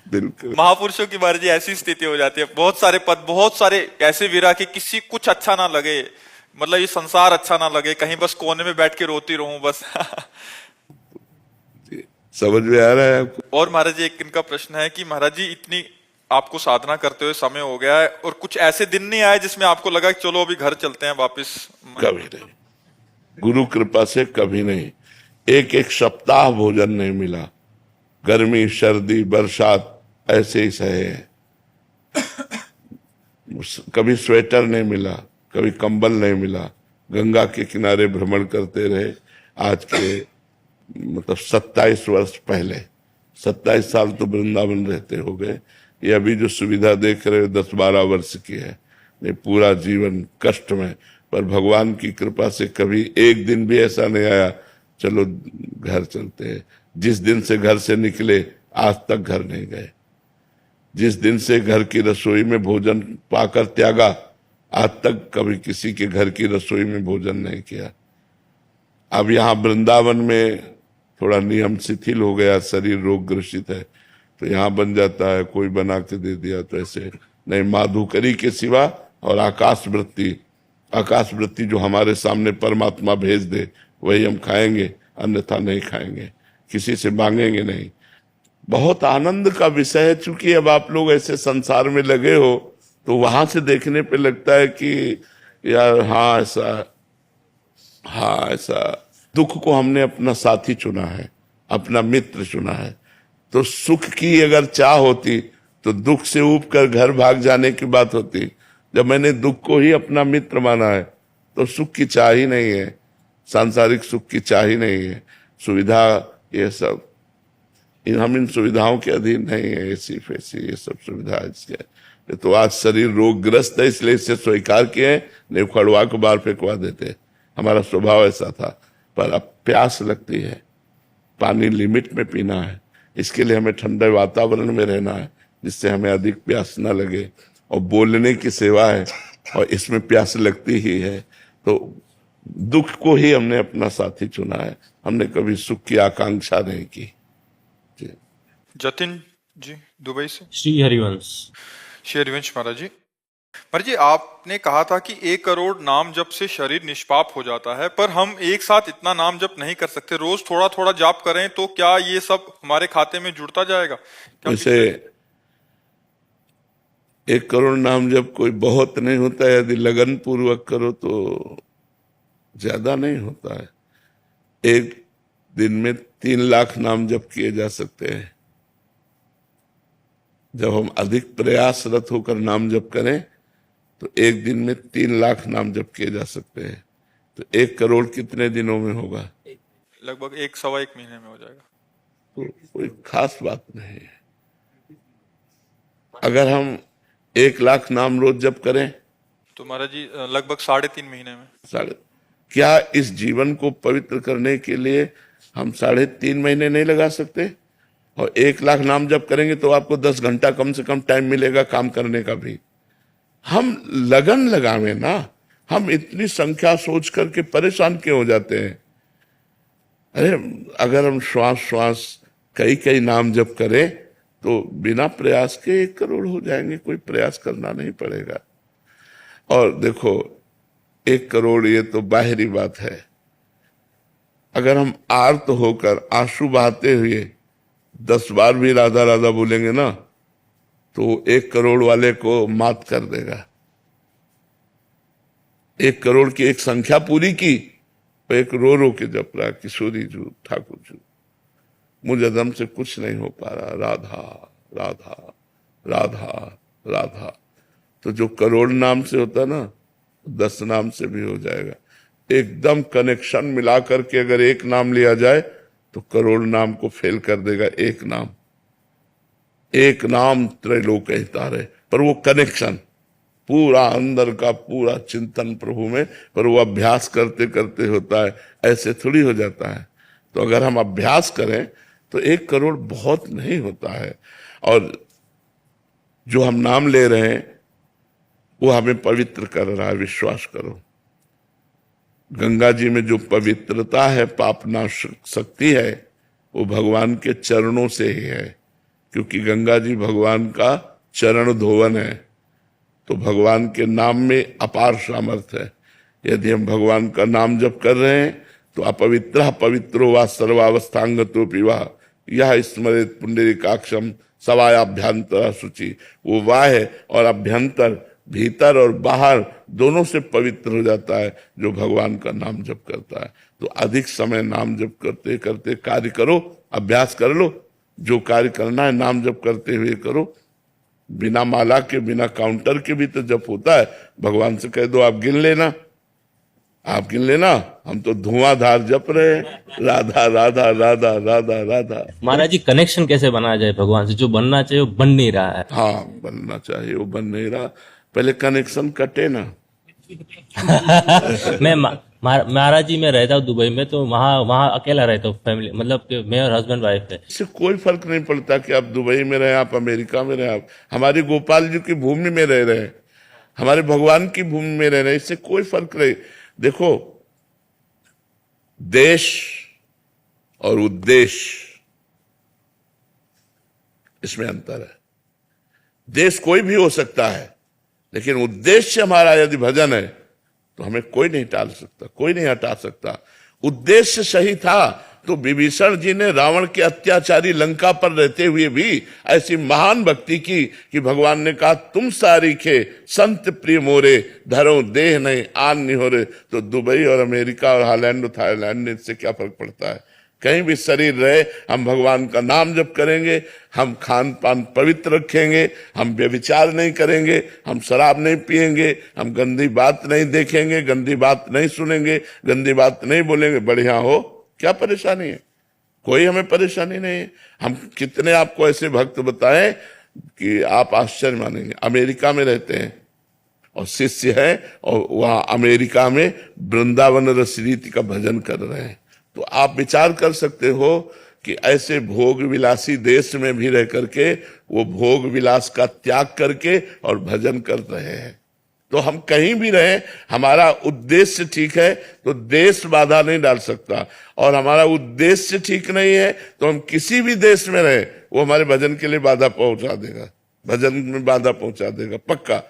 बिल्कुल महापुरुषों की महाराज जी ऐसी स्थिति हो जाती है। बहुत सारे पद, बहुत सारे ऐसे विरह कि किसी कुछ अच्छा ना लगे, मतलब ये संसार अच्छा ना लगे, कहीं बस कोने में बैठ के रोती रहूं बस समझ में आ रहा है आपको? और महाराज जी, एक इनका प्रश्न है कि महाराज जी, इतनी आपको साधना करते हुए समय हो गया है, और कुछ ऐसे दिन नहीं आए जिसमें आपको लगा कि चलो अभी घर चलते हैं वापस? कभी नहीं, गुरु कृपा से कभी नहीं। एक एक सप्ताह भोजन नहीं मिला, गर्मी सर्दी बरसात ऐसे ही सहे हैं। कभी स्वेटर नहीं मिला, कभी कंबल नहीं मिला, गंगा के किनारे भ्रमण करते रहे। आज के मतलब 27 वर्ष पहले, 27 साल तो वृंदावन रहते हो गए। ये अभी जो सुविधा देख रहे हो 10-12 वर्ष की है। नहीं, पूरा जीवन कष्ट में, पर भगवान की कृपा से कभी एक दिन भी ऐसा नहीं आया चलो घर चलते हैं। जिस दिन से घर से निकले आज तक घर नहीं गए। जिस दिन से घर की रसोई में भोजन पाकर त्यागा, आज तक कभी किसी के घर की रसोई में भोजन नहीं किया। अब यहाँ वृंदावन में थोड़ा नियम शिथिल हो गया, शरीर रोग ग्रसित है, तो यहाँ बन जाता है, कोई बना के दे दिया तो ऐसे नहीं। माधुकरी के सिवा और आकाश वृत्ति जो हमारे सामने परमात्मा भेज दे वही हम खाएंगे, अन्यथा नहीं खाएंगे, किसी से मांगेंगे नहीं। बहुत आनंद का विषय है। चूंकि अब आप लोग ऐसे संसार में लगे हो, तो वहां से देखने पे लगता है कि यार हाँ ऐसा दुख को हमने अपना साथी चुना है, अपना मित्र चुना है। तो सुख की अगर चाह होती तो दुख से ऊब कर घर भाग जाने की बात होती। जब मैंने दुख को ही अपना मित्र माना है तो सुख की चाह ही नहीं है, सांसारिक सुख की चाह ही नहीं है। सुविधा ये सब, हम इन सुविधाओं के अधीन नहीं है। ऐसी फैसी ये सब सुविधा इसके, तो आज शरीर रोगग्रस्त है इसलिए इसे स्वीकार किए, नहीं उखड़वा को बाहर फेंकवा देते। हमारा स्वभाव ऐसा था। पर अब प्यास लगती है, पानी लिमिट में पीना है, इसके लिए हमें ठंडे वातावरण में रहना है जिससे हमें अधिक प्यास न लगे। और बोलने की सेवा है और इसमें प्यास लगती ही है। तो दुख को ही हमने अपना साथी चुना है, हमने कभी सुख की आकांक्षा नहीं की। जतिन जी दुबई से। श्री हरिवंश। श्री हरिवंश महाराज जी, महाराज जी, आपने कहा था कि 1 करोड़ नाम जप से शरीर निष्पाप हो जाता है, पर हम एक साथ इतना नाम जप नहीं कर सकते। रोज थोड़ा थोड़ा जाप करें तो क्या ये सब हमारे खाते में जुड़ता जाएगा? वैसे 1 करोड़ नाम जप कोई बहुत नहीं होता है। यदि लगन पूर्वक करो तो ज्यादा नहीं होता है। एक दिन में 3 लाख नाम जप किए जा सकते हैं। जब हम अधिक प्रयासरत होकर नाम जप करें तो एक दिन में 3 लाख नाम जप किए जा सकते हैं। तो 1 करोड़ कितने दिनों में होगा? लगभग 1 सवा 1 महीने में हो जाएगा। तो कोई खास बात नहीं है। अगर हम 1 लाख नाम रोज जप करें तो महाराज जी लगभग 3.5 महीने में। साढ़े क्या इस जीवन को पवित्र करने के लिए हम 3.5 महीने नहीं लगा सकते? और 1 लाख नाम जप करेंगे तो आपको 10 घंटा कम से कम टाइम मिलेगा काम करने का भी। हम लगन लगावे ना, हम इतनी संख्या सोच करके परेशान क्यों हो जाते हैं? अरे अगर हम श्वास श्वास कई कई नाम जप करें तो बिना प्रयास के 1 करोड़ हो जाएंगे, कोई प्रयास करना नहीं पड़ेगा। और देखो 1 करोड़ ये तो बाहरी बात है। अगर हम आर्त होकर आंसू बहाते हुए 10 बार भी राधा राधा बोलेंगे ना तो 1 करोड़ वाले को मात कर देगा। 1 करोड़ की एक संख्या पूरी की, तो एक रो के जप रहा, किशोरी जू ठाकुर जू मुझे दम से कुछ नहीं हो पा रहा, राधा राधा राधा राधा। तो जो करोड़ नाम से होता ना 10 नाम से भी हो जाएगा। एकदम कनेक्शन मिला करके अगर एक नाम लिया जाए तो करोड़ नाम को फेल कर देगा। एक नाम त्रैलोक हितारे, पर वो कनेक्शन पूरा अंदर का पूरा चिंतन प्रभु में, पर वो अभ्यास करते करते होता है, ऐसे थोड़ी हो जाता है। तो अगर हम अभ्यास करें तो 1 करोड़ बहुत नहीं होता है। और जो हम नाम ले रहे हैं वो हमें पवित्र कर रहा है, विश्वास करो। गंगा जी में जो पवित्रता है, पापनाश शक्ति है, वो भगवान के चरणों से ही है, क्योंकि गंगा जी भगवान का चरण धोवन है। तो भगवान के नाम में अपार सामर्थ्य है। यदि हम भगवान का नाम जप कर रहे हैं तो अपवित्र पवित्रो वा सर्वावस्थांगतो पिवा यह स्मरित पुंडरीकाक्षम सवायाभ्यंतर शुचि। वो वाह है और अभ्यंतर, भीतर और बाहर दोनों से पवित्र हो जाता है जो भगवान का नाम जप करता है। तो अधिक समय नाम जप करते करते कार्य करो, अभ्यास कर लो। जो कार्य करना है नाम जप करते हुए करो। बिना माला के, बिना काउंटर के भी तो जप होता है। भगवान से कह दो आप गिन लेना, आप गिन लेना, हम तो धुआंधार जप रहे हैं, राधा राधा राधा राधा राधा। महाराज जी कनेक्शन कैसे बनाया जाए भगवान से? जो बनना चाहिए वो बन नहीं रहा है। हाँ, बनना चाहिए वो बन नहीं रहा। पहले कनेक्शन कटे ना। मैं महाराज जी मैं रहता हूँ दुबई में, तो वहाँ अकेला रहता हूँ, फैमिली मतलब कि मैं और हस्बैंड वाइफ है। इससे कोई फर्क नहीं पड़ता कि आप दुबई में रहे, आप अमेरिका में रहे, आप हमारे गोपाल जी की भूमि में रह रहे हैं, हमारे भगवान की भूमि में रह रहे हैं, इससे कोई फर्क नहीं। देखो, देश और उद्देश्य इसमें अंतर है। देश कोई भी हो सकता है, लेकिन उद्देश्य हमारा यदि भजन है तो हमें कोई नहीं टाल सकता, कोई नहीं हटा सकता। उद्देश्य सही था तो विभीषण जी ने रावण के अत्याचारी लंका पर रहते हुए भी ऐसी महान भक्ति की कि भगवान ने कहा तुम सारीखे संत प्रिय मोरे, धरो देह नहीं आन नहीं हो रहे। तो दुबई और अमेरिका और हॉलैंड और थाईलैंड में इससे क्या फर्क पड़ता है? कहीं भी शरीर रहे, हम भगवान का नाम जप करेंगे, हम खान पान पवित्र रखेंगे, हम व्यभिचार नहीं करेंगे, हम शराब नहीं पिएंगे, हम गंदी बात नहीं देखेंगे, गंदी बात नहीं सुनेंगे, गंदी बात नहीं बोलेंगे। बढ़िया हो, क्या परेशानी है? कोई हमें परेशानी नहीं है। हम कितने आपको ऐसे भक्त बताएं कि आप आश्चर्य मानेंगे। अमेरिका में रहते हैं और शिष्य है, और वहां अमेरिका में वृंदावन रस रीति का भजन कर रहे हैं। तो आप विचार कर सकते हो कि ऐसे भोग विलासी देश में भी रह करके वो भोग विलास का त्याग करके और भजन कर रहे हैं। तो हम कहीं भी रहे, हमारा उद्देश्य ठीक है तो देश बाधा नहीं डाल सकता, और हमारा उद्देश्य ठीक नहीं है तो हम किसी भी देश में रहे वो हमारे भजन के लिए बाधा पहुंचा देगा, भजन में बाधा पहुंचा देगा पक्का।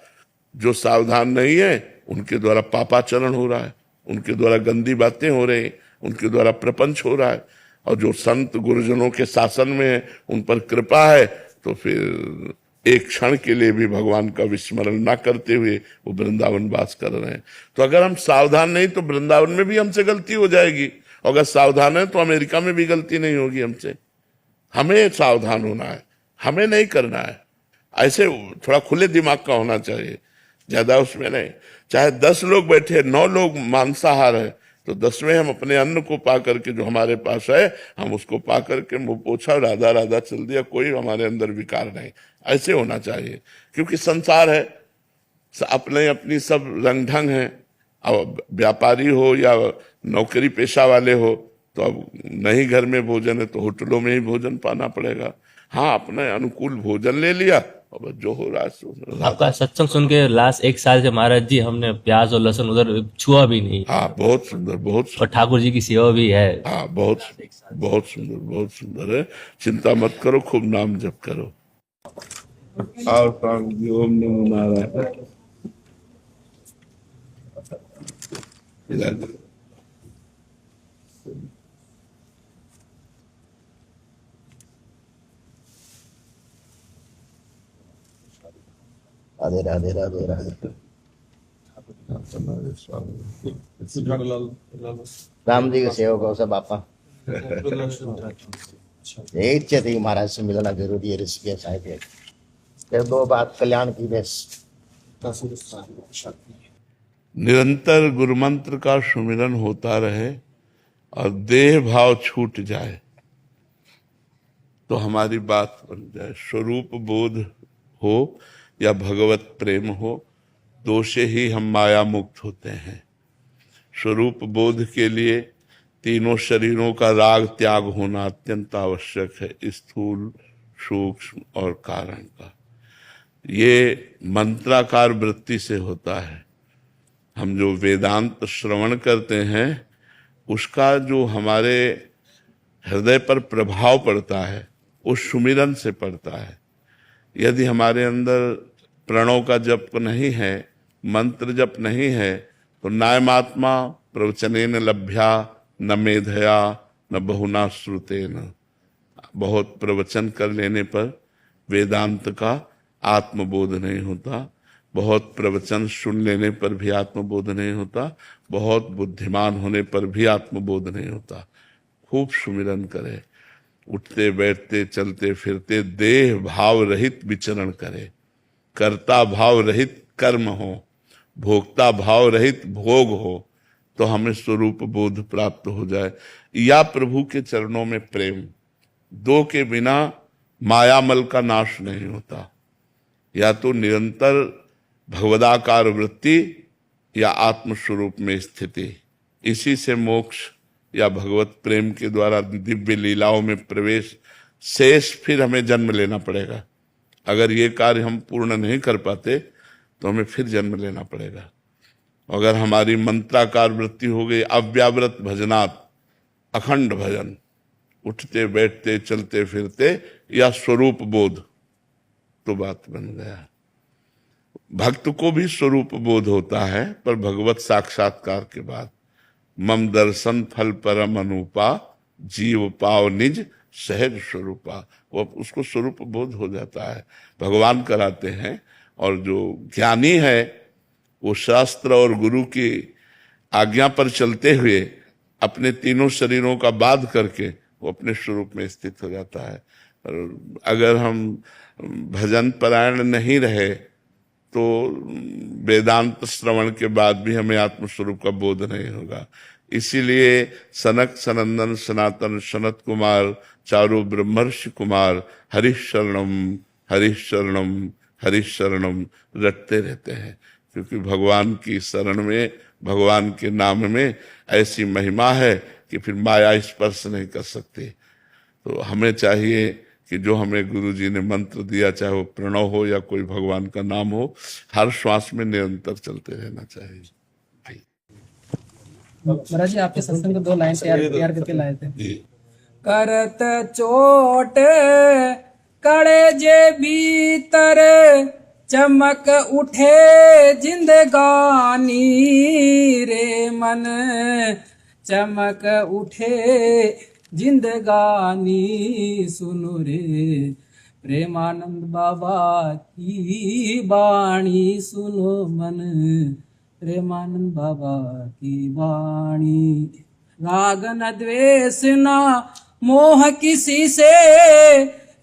जो सावधान नहीं है उनके द्वारा पापाचरण हो रहा है, उनके द्वारा गंदी बातें हो रही, उनके द्वारा प्रपंच हो रहा है। और जो संत गुरुजनों के शासन में है, उन पर कृपा है, तो फिर एक क्षण के लिए भी भगवान का विस्मरण ना करते हुए वो वृंदावन वास कर रहे हैं। तो अगर हम सावधान नहीं तो वृंदावन में भी हमसे गलती हो जाएगी, और अगर सावधान है तो अमेरिका में भी गलती नहीं होगी हमसे। हमें सावधान होना है, हमें नहीं करना है। ऐसे थोड़ा खुले दिमाग का होना चाहिए। ज्यादा उसमें नहीं। चाहे 10 लोग बैठे, 9 लोग मांसाहार है, तो 10वें हम अपने अन्न को पा करके, जो हमारे पास है, हम उसको पा करके मुंह पोछा, राधा राधा चल दिया, कोई हमारे अंदर विकार नहीं। ऐसे होना चाहिए, क्योंकि संसार है, अपने अपनी सब रंग ढंग है। अब व्यापारी हो या नौकरी पेशा वाले हो, तो अब नहीं घर में भोजन है तो होटलों में ही भोजन पाना पड़ेगा। हाँ, अपने अनुकूल भोजन ले लिया और बस जो हो रहा है सो हो रहा है। आपका सत्संग सुन के लास्ट 1 साल से महाराज जी हमने प्याज और लहसुन उधर छुआ भी नहीं, हाँ, बहुत सुंदर, बहुत और सुंदर। ठाकुर जी की सेवा भी है। हाँ, बहुत बहुत सुंदर, बहुत सुंदर है। चिंता मत करो, खूब नाम जप करो। और स्वामी जी, ओम नमो नारायण। राधे राधे राधे राधे। राम जी के सेवक हो सब आपा। यही थी महाराज से मिलना जरूरी है, ऋषिकेश साहिब। फिर 2 बात कल्याण की बेस। निरंतर गुरु मंत्र का सुमिरन होता रहे और देह भाव छूट जाए तो हमारी बात बन जाए। स्वरूप बोध हो या भगवत प्रेम हो, दो से ही हम माया मुक्त होते हैं। स्वरूप बोध के लिए तीनों शरीरों का राग त्याग होना अत्यंत आवश्यक है, स्थूल, सूक्ष्म और कारण का। ये मंत्राकार वृत्ति से होता है। हम जो वेदांत श्रवण करते हैं उसका जो हमारे हृदय पर प्रभाव पड़ता है उस सुमिरन से पड़ता है। यदि हमारे अंदर प्रणव का जप नहीं है, मंत्र जप नहीं है, तो नायमात्मा प्रवचनेन लभ्या न मेधया न बहुना श्रुतेन। बहुत प्रवचन कर लेने पर वेदांत का आत्मबोध नहीं होता, बहुत प्रवचन सुन लेने पर भी आत्मबोध नहीं होता, बहुत बुद्धिमान होने पर भी आत्मबोध नहीं होता। खूब सुमिरन करे, उठते बैठते चलते फिरते देह भाव रहित विचरण करे, कर्ता भाव रहित कर्म हो, भोक्ता भाव रहित भोग हो, तो हमें स्वरूप बोध प्राप्त हो जाए। या प्रभु के चरणों में प्रेम, दो के बिना मायामल का नाश नहीं होता। या तो निरंतर भगवदाकार वृत्ति या आत्मस्वरूप में स्थिति, इसी से मोक्ष या भगवत प्रेम के द्वारा दिव्य लीलाओं में प्रवेश। शेष फिर हमें जन्म लेना पड़ेगा। अगर ये कार्य हम पूर्ण नहीं कर पाते तो हमें फिर जन्म लेना पड़ेगा। अगर हमारी मंत्राकार वृत्ति हो गई अव्यावृत भजनात्, अखंड भजन, उठते बैठते चलते फिरते या स्वरूप बोध, तो बात बन गया। भक्त को भी स्वरूप बोध होता है, पर भगवत साक्षात्कार के बाद। मम दर्शन फल परम अनुपा, जीव पाव निज सहज स्वरूपा। वो उसको स्वरूप बोध हो जाता है, भगवान कराते हैं। और जो ज्ञानी है वो शास्त्र और गुरु की आज्ञा पर चलते हुए अपने तीनों शरीरों का बाध करके वो अपने स्वरूप में स्थित हो जाता है। और अगर हम भजन परायण नहीं रहे तो वेदांत श्रवण के बाद भी हमें आत्मस्वरूप का बोध नहीं होगा। इसीलिए सनक सनंदन सनातन सनत कुमार चारों ब्रह्मर्षि कुमार हरिशरणम हरिशरणम हरिशरणम रटते रहते हैं, क्योंकि भगवान की शरण में, भगवान के नाम में ऐसी महिमा है कि फिर माया स्पर्श नहीं कर सकती। तो हमें चाहिए कि जो हमें गुरु जी ने मंत्र दिया, चाहे वो प्रणव हो या कोई भगवान का नाम हो, हर श्वास में निरंतर चलते रहना चाहिए। महाराज जी आपके सत्संग में 2 लाइन तैयार करके लाए थे। जी। करत चोट कड़े जे भीतर, चमक उठे जिंदगानी रे मन, चमक उठे जिंदगानी सुनो रे, प्रेमानंद बाबा की बाणी सुनो मन, प्रेमानंद बाबा की वाणी। राग न द्वेष न मोह किसी से,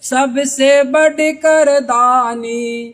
सबसे बढ़कर दानी,